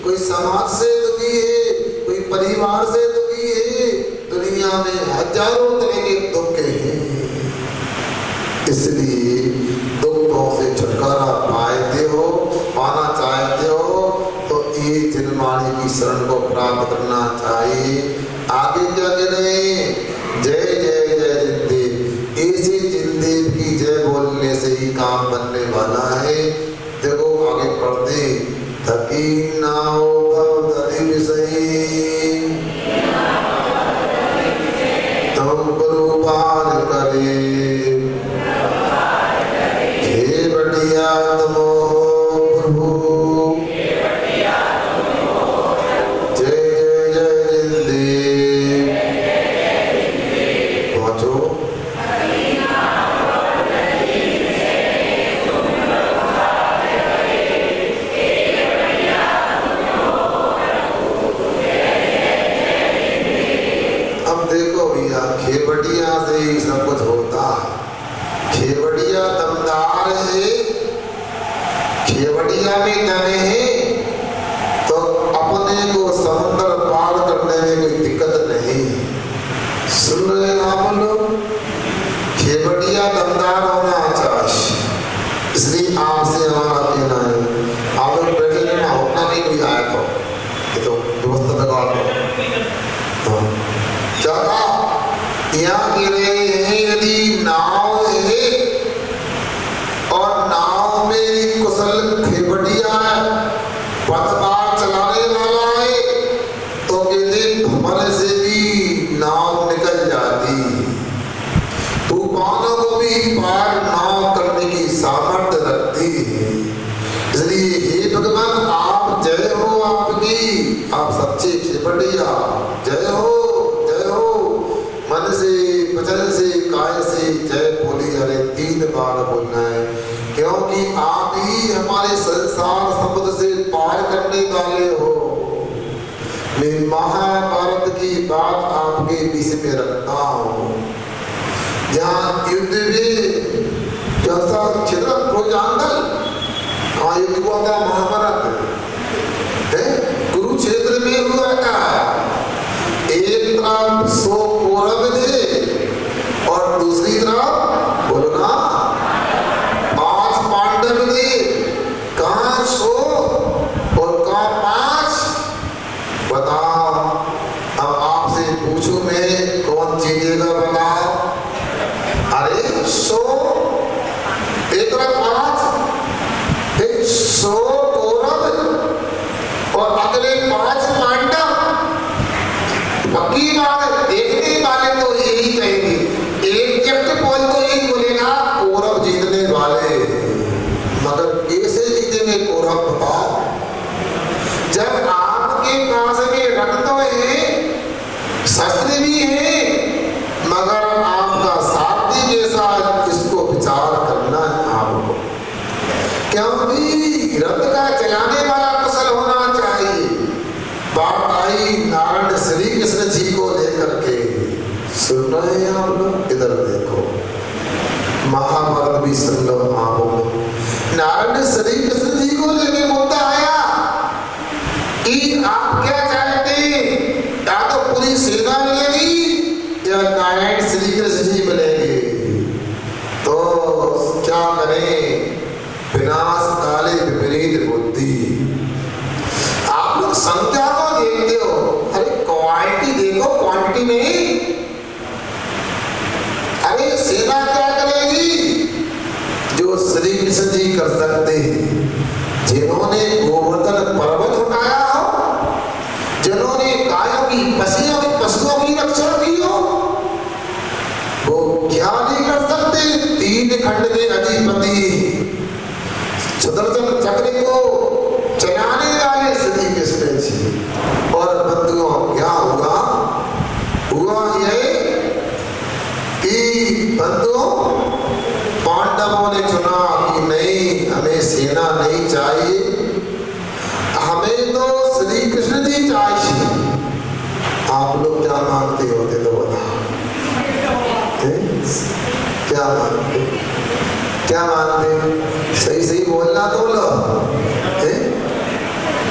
कोई समाज से दुखी है, कोई परिवार से दुखी है। दुनिया में हजारों तरह के दुख हैं। इसलिए दुखों से छुटकारा पाना चाहते हो तो ये जिनवाणी की शरण को प्राप्त करना चाहिए। आगे क्या कह रहे हैं, जय जय जय जिनदेव। ऐसे जिनदेव की जय बोलने से ही काम बनने वाला है। देखो आगे पढ़ते, थकी ना हो विषय खेवड़िया से ही सब कुछ होता है। खेवड़िया दमदार है, खेवड़िया में दम है तो अपने को समुद्र पार करने में कोई दिक्कत नहीं। सुन रहे हैं आप लोग? खेवड़िया दमदार होना चाहिए। इसलिए आपसे हमारा कहना है, आप लोग बैठे रहना, होना नहीं कोई आया तो व्यवस्था लगा दो। क्या कहा? यहाँ कह रहे हैं यदि नाव है और नाव में कुशल खेवड़िया पतवार चलाने वाला है तो कहते भंवर से भी नाव निकल जाती। तूफानों को भी पार नाव करने की सामर्थ्य रखती है। इसलिए हे भगवान आप जय हो, आपकी आप सच्चे खेवड़िया जय हो, जय हो। मन से, वचन से, काय से जय बोली अरे 3 बार बोलना है, क्योंकि आप ही हमारे संसार समुद्र से पार करने वाले हो। मैं महाभारत की बात आपके बीच में रखता हूँ, जहाँ युद्ध में जैसा क्षेत्र प्रोजांगल कहाँ युद्ध हुआ था, महाभारत है, कुरुक्षेत्र में हुआ था। एक तरफ 100 कौरव थे और दूसरी तरफ बोलो ना 5 पांडव थे। कहाँ 100 और कहाँ 5? बताओ। अब आपसे पूछूं मैं, कौन जीतेगा बताओ? अरे 100 एक तरफ 5, 100 कौरव और अगले 5 पांडव। पक्की बात है, देखने वाले तो यही कहेंगे, एग्जैक्ट बोल तो यही बोलेगा कौरव जीतने वाले। मगर कैसे जीतेंगे कौरव बताओ? जब आपके पास में रक्त तो है, शस्त्र भी है, मगर आपका सारथी के साथ इसको विचार करना है आपको, क्योंकि रथ का चलाने वाला कुशल होना चाहिए। बात आई नारायण श्री कृष्ण जी को लेकर के। सुन रहे हैं आप लोग? इधर देखो, महाभारत भी सुन लो आप। नारायण श्री कृष्ण जी को लेकर मुद्दा आया कि आप क्या चाहते हैं, या तो पूरी सेना मिलेगी या नारायण श्री कृष्ण जी मिलेंगे, तो क्या करें? विनाश काले विपरीत बुद्धि। आप लोग संख्या को देखते हो, अरे क्वांटिटी देखो, क्वांटिटी नहीं। अरे सेना क्या करेगी? जो श्री कृष्ण जी कर सकते हैं, जिन्होंने गोवर्धन पर्वत उठाया हो, जिन्होंने गायों की पशुओं की रक्षा की हो, वो क्या नहीं कर सकते? 3 खंड के अधिपति सुदर्शन चक्र को चलाने वाले श्री कृष्ण जी। और बंधुओं क्या हुआ? हुआ ये कि बंधुओं पांडवों ने चुना कि नहीं, हमें सेना नहीं चाहिए, हमें तो श्री कृष्ण जी चाहिए। आप लोग क्या मानते होते तो बताओ? क्या मानते? क्या मानते? सही सही बोलना तो लो।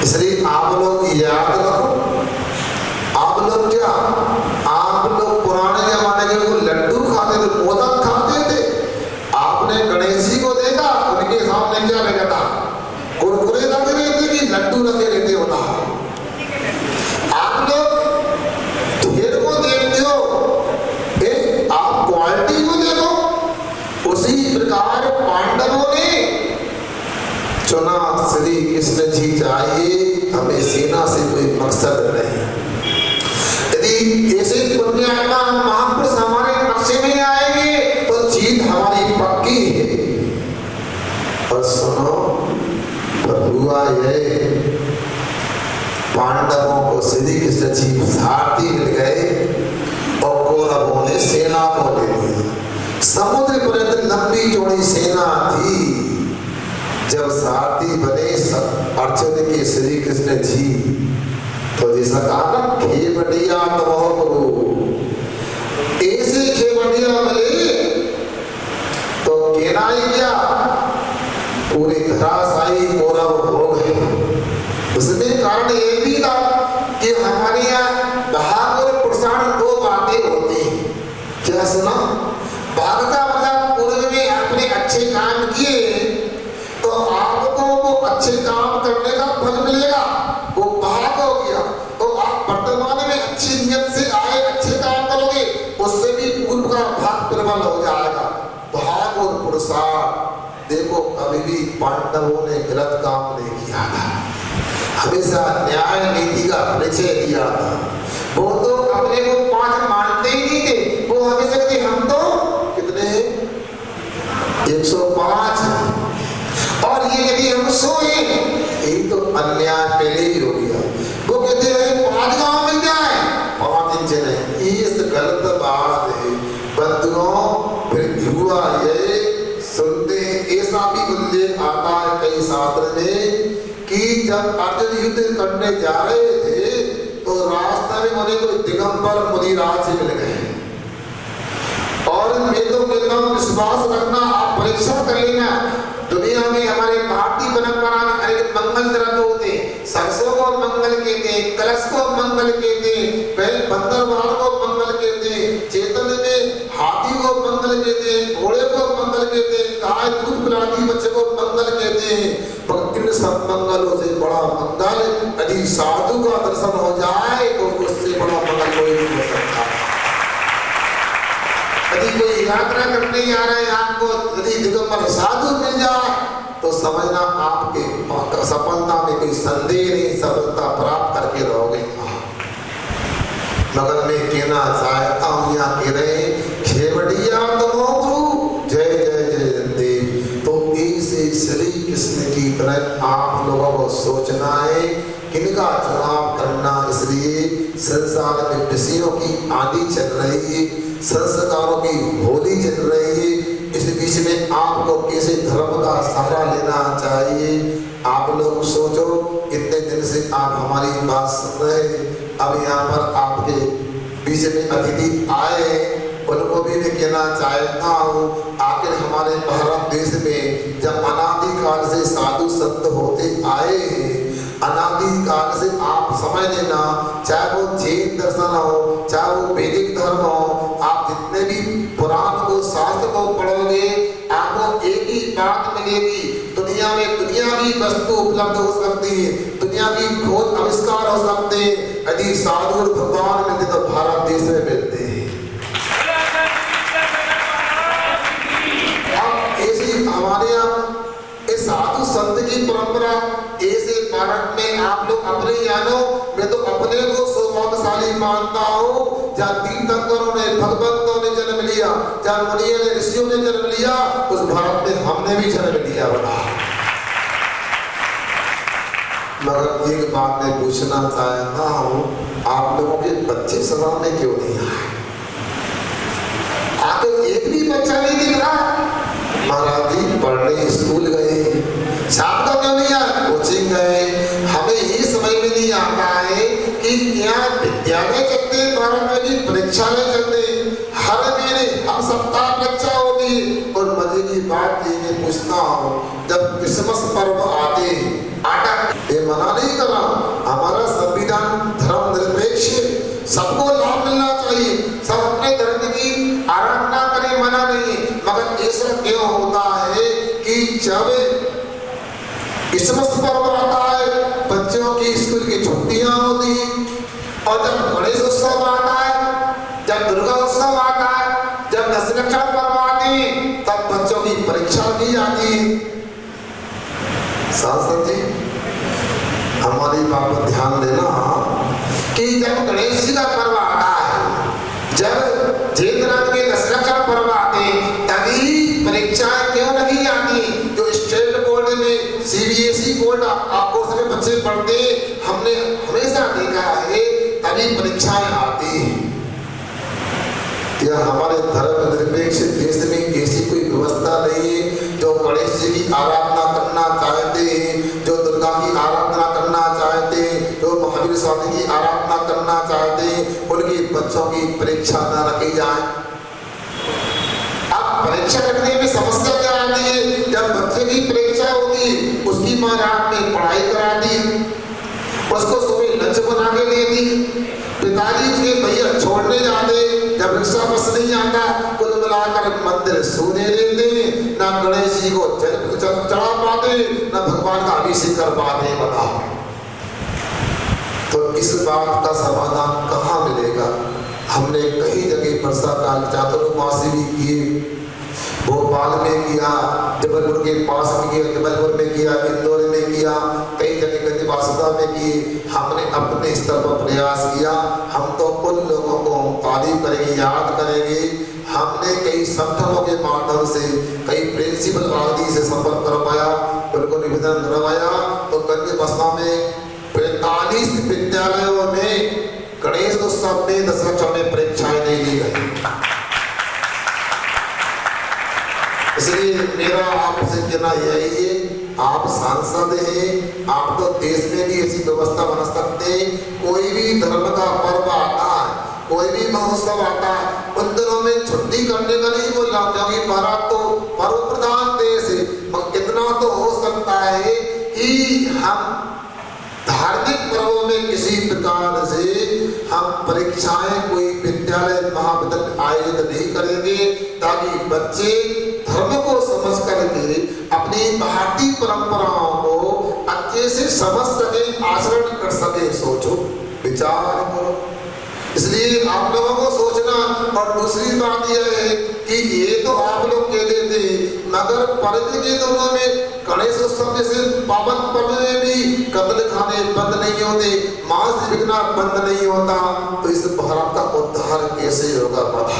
इसलिए आप लोग याद रखो, आप लोग क्या, आप लोग पुराने जमाने के वो लड्डू खाते थे, मोदक खाते थे। आपने गणेश जी को देखा, उनके सामने क्या रखा था? कुरकुरे रखे रहते कि लड्डू रखे रहते होता। आप लोग ढेर को देखते हो, आप क्वालिटी को देखो। उसी प्रकार पांडवों ने चुना श्री कृष्ण जी चाहिए, हमें सेना से कोई मकसद नहीं। यदि ऐसे पुण्यात्मा महापुरुष हमारे नक्शे में आएंगे तो जीत हमारी पक्की है। और सुनो, हुआ ये पांडवों को श्री कृष्ण जी सारथी मिल गए और कौरवों ने सेना को ले लिया। समुद्र पर्यंत लंबी चौड़ी सेना थी। जब सारथी बने अर्जुन के श्री कृष्ण जी, तो जैसा कहा ना, खेवड़िया तमो गुरु, अच्छे काम करने का फल मिलेगा, वो भाग हो गया। तो आप वर्तमान में अच्छी नियत से आए, अच्छे काम करोगे, उससे भी पूर्व का भाग प्रबल हो जाएगा। भाग और पुरुषार्थ, देखो कभी भी पांडवों ने गलत काम नहीं किया था, हमेशा न्याय नीति का परिचय दिया था। वो तो अपने को 5 मानते ही नहीं थे, वो हमेशा कहते हम तो कितने 105, और ये यदि हम सोए यही तो अन्याय पहले ही हो गया। वो कहते हैं 5 गांव मिल जाए, 5 इंच नहीं, इस गलत बात है बंधुओं। फिर हुआ ये सुनते ऐसा भी उल्लेख आता है कई शास्त्र में कि जब अर्जुन युद्ध करने जा रहे थे तो रास्ते में उन्हें कोई दिगंबर मुनिराज से मिल गए, और मैं तो कहता हूँ विश्वास रखना, आप परीक्षा कर लेना। दुनिया में हमारे भारतीय परंपरा में अनेक मंगल द्रव्य होते, सरसों को मंगल कहते, कलश को मंगल कहते, बंदरवाल को मंगल कहते, चेतन में हाथी को मंगल कहते, घोड़े को मंगल कहते, गाय दूध पिलाती बच्चे को मंगल कहते हैं। पर इन सब मंगलों से बड़ा मंगल यदि साधु का दर्शन हो जाए तो उससे बड़ा मंगल कोई नहीं हो सकता। यदि कोई यात्रा करने जा रहे हैं, आपको यदि दिगंबर साधु मिल जाए तो समझना आपके सफलता में कोई संदेह नहीं, सफलता प्राप्त करके रहोगे। मगर मैं कहना चाहता हूँ, यहाँ कह रहे खेवड़िया तुमो गुरु जय जय जय देव। तो इसे श्री कृष्ण की तरह आप लोगों को सोचना है, किनका चुनाव करना। इसलिए संसार में विषयों की आंधी चल रही है, संस्कारों की होली चल रही है। इस बीच में आपको कैसे धर्म का सहारा लेना चाहिए। आप लोग सोचो, इतने दिन से आप हमारी बात सुन रहे, अब यहाँ पर आपके बीच में अतिथि आए, उनको भी मैं कहना चाहता हूँ, आखिर हमारे भारत देश में जब अनादिकाल से साधु संत होते आए, अनादिकाल से आप समझ लेना, चाहे वो जैन दर्शन हो, चाहे वो वैदिक धर्म हो, आप जितने भी पुराण को शास्त्र को पढ़ोगे, आपको एक ही बात मिलेगी, दुनिया में दुनिया की वस्तु उपलब्ध हो सकती है, दुनिया की खोज आविष्कार हो सकते हैं, यदि साधु और भगवान मिलते तो भारत देश में मिलते हैं। अब ऐसी हमारे यहाँ इस साधु संत की परंपरा, ऐसे भारत में आप लोग अपने जानो, मैं तो अपने को सौभाग्यशाली मानता हूँ, जहाँ तीर्थंकरों ने भगवंतों ने जन्म लिया, जहाँ मुनियों ने ऋषियों ने जन्म लिया, उस भारत में हमने भी जन्म लिया बना। मगर एक बात मैं पूछना चाहता हूँ, आप लोगों के बच्चे सभा में क्यों नहीं आए? आखिर एक भी बच्चा नहीं दिख रहा। महाराज जी पढ़ने स्कूल गए, शाम को क्यों नहीं आए? कोचिंग गए। हमें ये समझ में नहीं आता है कि यहाँ विद्यालय चलते हैं, भारत में भी परीक्षालय चलते हैं, हर महीने हर सप्ताह परीक्षा होती है। और मजे की बात ये मैं पूछता हूँ, जब क्रिसमस पर्व आते हैं, आटा ये मना नहीं कर रहा, हमारा संविधान धर्म निरपेक्ष, सबको लाभ मिलना चाहिए, सब अपने धर्म की आराधना करें, मना नहीं। मगर ऐसा क्यों होता है कि जब क्रिसमस पर्व आता है, बच्चों की स्कूल की छुट्टियां होती, और जब गणेश उत्सव आता है, जब दुर्गा उत्सव आता है, जब दशरक्षा पर्व आती है, तब बच्चों की परीक्षा की जाती है। सांसद जी हमारी बात पर ध्यान देना कि जब गणेश जी का पर्व आता है, जब जयंतनाथ के दशरक्षा पर्व आते हैं, तभी परीक्षाएं क्यों नहीं आती? जो स्टेट बोर्ड में सीबीएसई बोर्ड आपको सभी बच्चे पढ़ते, हमने हमेशा देखा है तभी परीक्षाएं आती हैं। या हमारे धर्म निरपेक्ष देश में ऐसी कोई व्यवस्था नहीं है। जो गणेश जी की आराधना करना चाहते हैं, जो दुर्गा की आराधना करना चाहते हैं, जो महावीर स्वामी की आराधना करना चाहते हैं, उनकी बच्चों की परीक्षा न रखी जाए। अब परीक्षा रखने में समस्या क्या आती है? जब बच्चे की परीक्षा होती है, उसकी माँ रात में पढ़ाई कराती, उसको सुबह लंच बना के देती, पिताजी के भैया छोड़ने जाते, जब रिक्शा बस नहीं आता, कुल मिलाकर मंदिर सोने देते, ना गणेश जी को जल चढ़ा पाते, ना भगवान का अभिषेक से कर पाते बताओ। तो इस बात का समाधान कहाँ मिलेगा? हमने कई जगह वर्षा काल चातुर्मासी भी किए, भोपाल में किया, जबलपुर के पास में किया, जबलपुर में किया, इंदौर में किया, कई जगह गंजवासुदा में किए। हमने अपने स्तर पर प्रयास किया। हम तो उन लोगों को तारीफ करेंगे, याद करेंगे। हमने कई संगठनों के माध्यम से, कई प्रिंसिपल आदि से संपर्क करवाया, उनको निवेदन करवाया। तो गंजवासुदा में 45 विद्यालयों में गणेश उत्सव में 10 कक्षा में परीक्षाएं नहीं ली गई। इसलिए मेरा आपसे कहना यही है, आप सांसद हैं, आप तो देश में भी ऐसी व्यवस्था बना सकते हैं। कोई भी धर्म का पर्व आता है, कोई भी महोत्सव आता है, उन दिनों में छुट्टी करने का नहीं बोल रहा, क्योंकि भारत तो पर्व प्रधान देश है। मगर कितना तो हो सकता है कि हम धार्मिक पर्वों में किसी प्रकार से हम परीक्षाएं कोई विद्यालय महाविद्यालय आयोजित नहीं करेंगे, ताकि बच्चे धर्म को समझ करके अपनी भारतीय परंपराओं को अच्छे से समझ सके, आचरण कर सके। सोचो, विचार करो। इसलिए आप लोगों को सोचना। और दूसरी बात यह है कि ये तो आप लोग कह देते, मगर पर्व के दिनों में गणेश उत्सव जैसे पावन पर्व में भी कत्ल खाने बंद नहीं होते, मांस बिकना बंद नहीं होता। तो इस भारत का उद्धार कैसे होगा? पता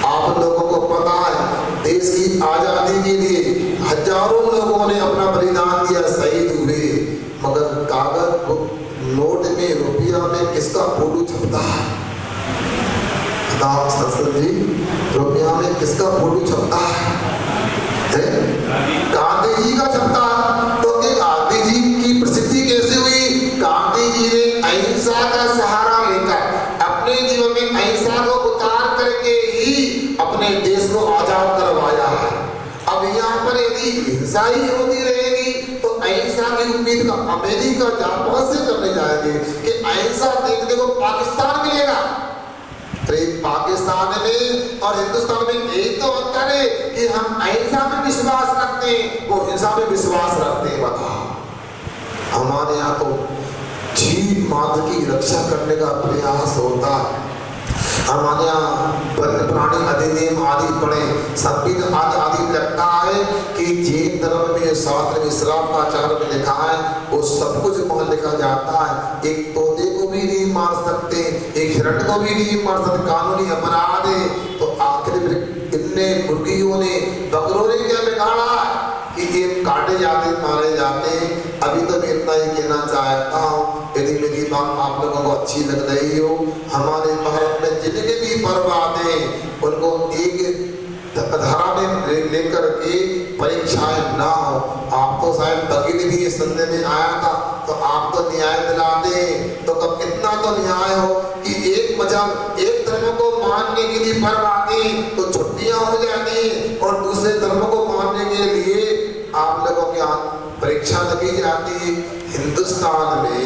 आप लोगों को पता है, देश की आजादी के लिए हजारों लोगों ने अपना बलिदान दिया, शहीद हुए। मगर कागज नोट में, रुपया में किसका फोटो छपता है? बताओ संसद जी, रुपया में किसका फोटो छपता है? गांधी जी का छपता है। तो गांधी जी की प्रसिद्धि कैसे हुई? गांधी जी ने अहिंसा का सहारा लेकर अपने जीवन में अहिंसा को उतार करके ही अपने देश को आजाद करवाया है। अब यहाँ पर यदि हिंसा ही होती रहेगी तो अहिंसा की उम्मीद का अमेरिका जापान से करने जाएंगे कि अहिंसा देखने को पाकिस्तान मिलेगा। अरे पाकिस्तान में और हिंदुस्तान में एक तो अंतर है कि हम अहिंसा में विश्वास रखते हैं, वो हिंसा में विश्वास रखते हैं। बताओ, हमारे यहाँ तो जीव मात्र की रक्षा करने का प्रयास होता है। हमारे यहाँ वन्य प्राणी अधिनियम आदि पढ़े, संविधान आदि लगता है कि जैन धर्म में शास्त्र में श्राप का आचार में लिखा है, वो सब कुछ वहाँ लिखा जाता है। एक तोते को भी नहीं मार सकते, एक हिरण को भी नहीं मार सकते, कानूनी अपराध है। तो आखिर इतने मुर्गियों ने, बकरों ने क्या बिगाड़ा कि ये काटे जाते, मारे जाते। अभी तो मैं इतना ही कहना चाहता हूँ, यदि मेरी बात आप लोगों को अच्छी लग रही हो, हमारे भारत में जितने भी पर्व आते हैं उनको एक धारा में लेकर के परीक्षाएं ना हो। आप तो शायद वकील भी इस संदेह में आया था, तो आप तो न्याय दिलाते हैं। तो कब कितना तो न्याय हो कि एक मजहब, एक धर्म को मानने के लिए पर्व आते हैं तो छुट्टियां हो जाती हैं, और दूसरे धर्म को मानने के लिए आप लोगों के यहाँ परीक्षा लगी जाती है। हिंदुस्तान में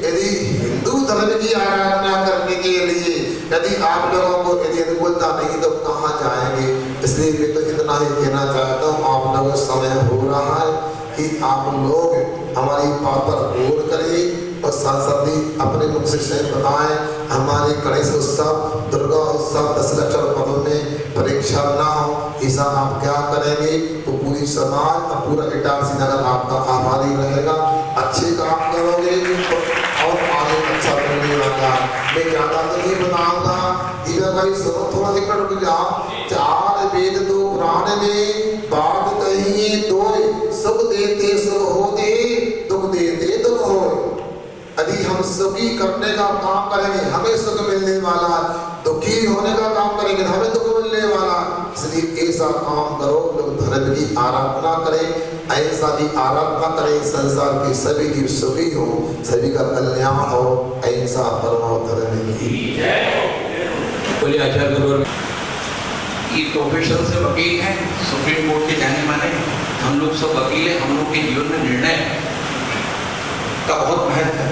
यदि हिंदू धर्म की आराधना करने के लिए यदि आप लोगों को यदि अनुकूलता नहीं तो कहाँ जाएंगे? इसलिए मैं तो इतना ही कहना चाहता हूँ, आप लोगों समय हो रहा है कि आप लोग हमारी बात पर गौर करें और सांसद जी अपने मुख से बताएं। हमारे गणेश उत्सव, दुर्गा उत्सव 10 लक्षण पदों में परीक्षा ना हो, ऐसा आप क्या करेंगे? तो पूरी समाज और पूरा इटारसी नगर आपका आभारी रहेगा। अच्छे काम करोगे और आगे अच्छा करने वाला। मैं ज्यादा तो नहीं बताऊंगा, भाई सुनो, थोड़ा एक मिनट रुक जाओ। 4 वेद 2 पुराण में बात कही है, 2 सुख देते सुख होते, दुख देते दुख होए। यदि हम सुखी करने का काम करेंगे हमें सुख मिलने वाला, दुखी होने का काम करेंगे हमें दुख मिलने वाला। इसलिए ऐसा काम करो, लोग धर्म की आराधना करें, अहिंसा की आराधना करें, संसार के सभी जीव सुखी हो, सभी का कल्याण हो। अहिंसा परमो धर्म की बोलिए। आचार्य गुरु ये प्रोफेशन से वकील हैं, सुप्रीम कोर्ट के जाने माने, हम लोग सब वकील हैं। हम लोग के जीवन में निर्णय का बहुत महत्व है।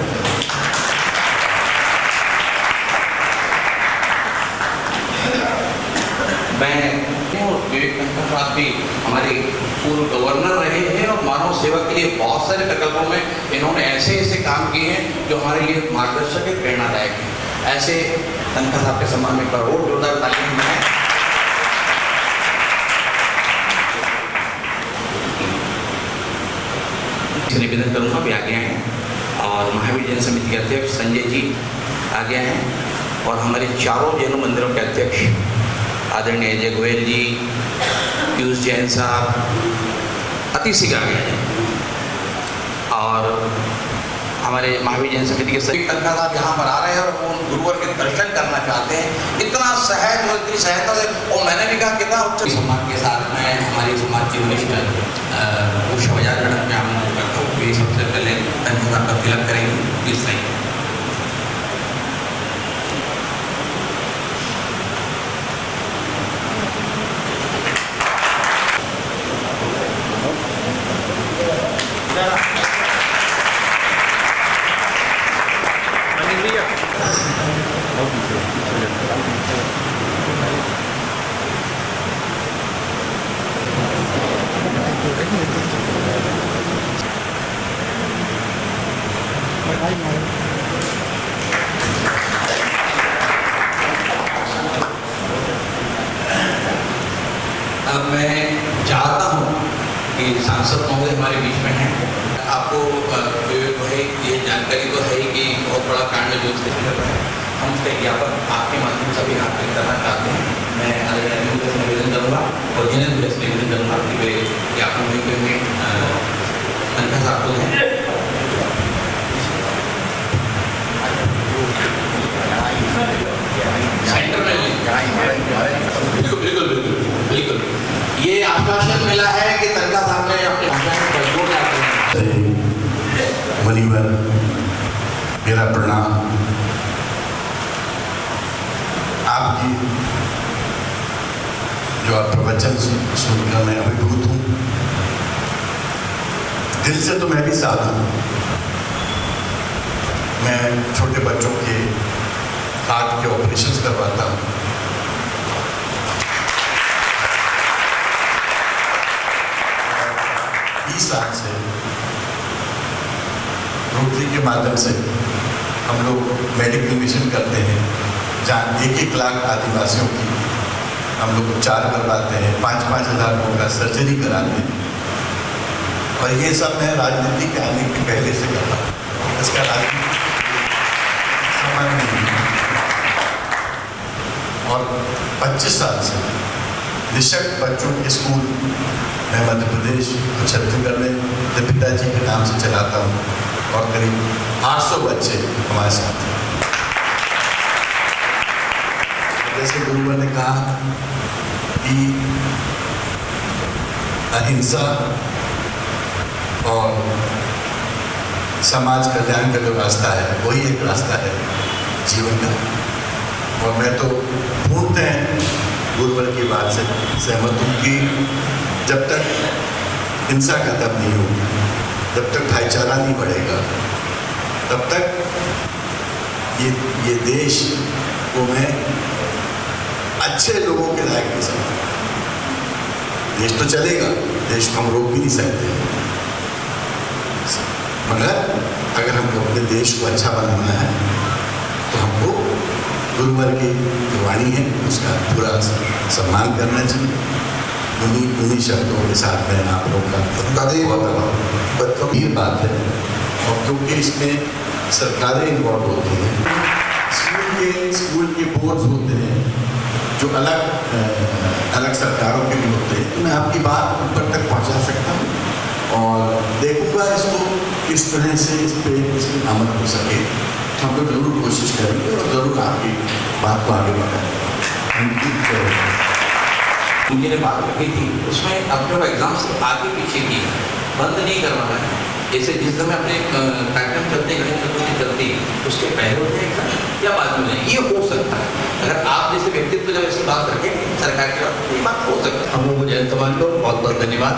मैं विवेकानंद साहब भी हमारे पूर्व गवर्नर रहे हैं और मानव सेवा के लिए बहुत सारे प्रकल्पों में इन्होंने ऐसे ऐसे काम किए हैं जो हमारे लिए मार्गदर्शक है, प्रेरणादायक है। ऐसे तनखा साहब के सम्मान में एक बार और जोरदार तालियां बनाएं। निवेदन करूंगा भी आ गए हैं और महावीर जैन समिति के अध्यक्ष संजय जी आ गए हैं और हमारे चारों जैन मंदिरों के अध्यक्ष आदरणीय अजय गोयल जी, पीयूष जैन साहब अति शीघ्र आ गए हैं और हमारे महावीर जैन समिति के सभी तनखा साहब यहाँ पर आ रहे हैं और वो उन गुरुवर के दर्शन करना चाहते हैं। इतना सहज और इतनी सहजता से, और मैंने भी कहा कितना उच्च सम्मान के साथ में हमारी समाज की वरिष्ठ उषा बजाज मैडम में हम सबसे पहले तनखा साहब का तिलक करेंगे। प्लीज नहीं अब मैं चाहता हूँ कि सांसद महोदय हमारे बीच में हैं। आपको ये जानकारी तो है ही कि बहुत बड़ा कांड जो हम उसका ज्ञापन आपके माध्यम से भी हासिल करना चाहते हैं। मैं आदरणीय से निवेदन करूँगा और जिन्हें से निवेदन करूँगा कि वे ज्ञापन में तनखा साहब को हैं। सेंटर में बिल्कुल बिल्कुल ये आश्वासन मिला है कि तनखा साहब ने अपने मुनिवर मेरा प्रणाम। आपकी जो आप प्रवचन सुनकर मैं अभिभूत हूँ, दिल से तो मैं भी साथ हूँ। मैं छोटे बच्चों के हार्ट के ऑपरेशंस करवाता हूँ। साल से रोटरी के माध्यम से हम लोग मेडिकल मिशन करते हैं, जहाँ 1-1 लाख आदिवासियों की हम लोग उपचार करवाते हैं, 5-5 हज़ार लोगों का सर्जरी कराते हैं। और ये सब मैं राजनीति के आने के पहले से करता हूँ। इसका राजनीति संबंध नहीं है। और 25 साल से निःशक्त बच्चों के स्कूल मैं मध्य प्रदेश और छत्तीसगढ़ में पिताजी के नाम से चलाता हूँ और करीब 800 बच्चे हमारे साथ हैं। जैसे गुरुवर ने कहा कि अहिंसा और समाज कल्याण का जो रास्ता है वही एक रास्ता है जीवन का। और मैं तो पूर्णतः गुरुवर की बात से सहमत हूँ कि जब तक हिंसा खत्म नहीं होगी, जब तक भाईचारा नहीं बढ़ेगा, तब तक ये देश को मैं अच्छे लोगों के लायक नहीं समझता। देश तो चलेगा, देश को हम रोक भी नहीं सकते, मगर अगर हमको अपने देश को अच्छा बनाना है तो हमको गुरुवर की जो वाणी है उसका पूरा सम्मान करना चाहिए। उन्हीं शब्दों के साथ में आप लोगों का बहुत गंभीर बात है। और क्योंकि इसमें सरकारें इन्वॉल्व होती हैं, स्कूल के बोर्ड्स होते हैं जो अलग सरकारों के भी होते हैं, तो मैं आपकी बात ऊपर तक पहुंचा सकता हूँ और देखूंगा इसको किस तरह से इस पर अमल हो सके। हम लोग जरूर कोशिश करेंगे और ज़रूर आपकी बात को आगे बढ़ाएंगे। मुझे ने बात रखी थी उसमें अपने एग्जाम्स आगे पीछे की बंद नहीं करवाना है। जैसे जिस समय अपने कार्यक्रम चलते गणेश चतुर्थी चलती उसके पहले होते एग्जाम या बाद में नहीं, ये हो सकता है। अगर आप जैसे व्यक्तित्व जब ऐसी बात रखें सरकार की बात, ये बात हो सकता है। हम लोग को जयंत मान लो बहुत बहुत धन्यवाद।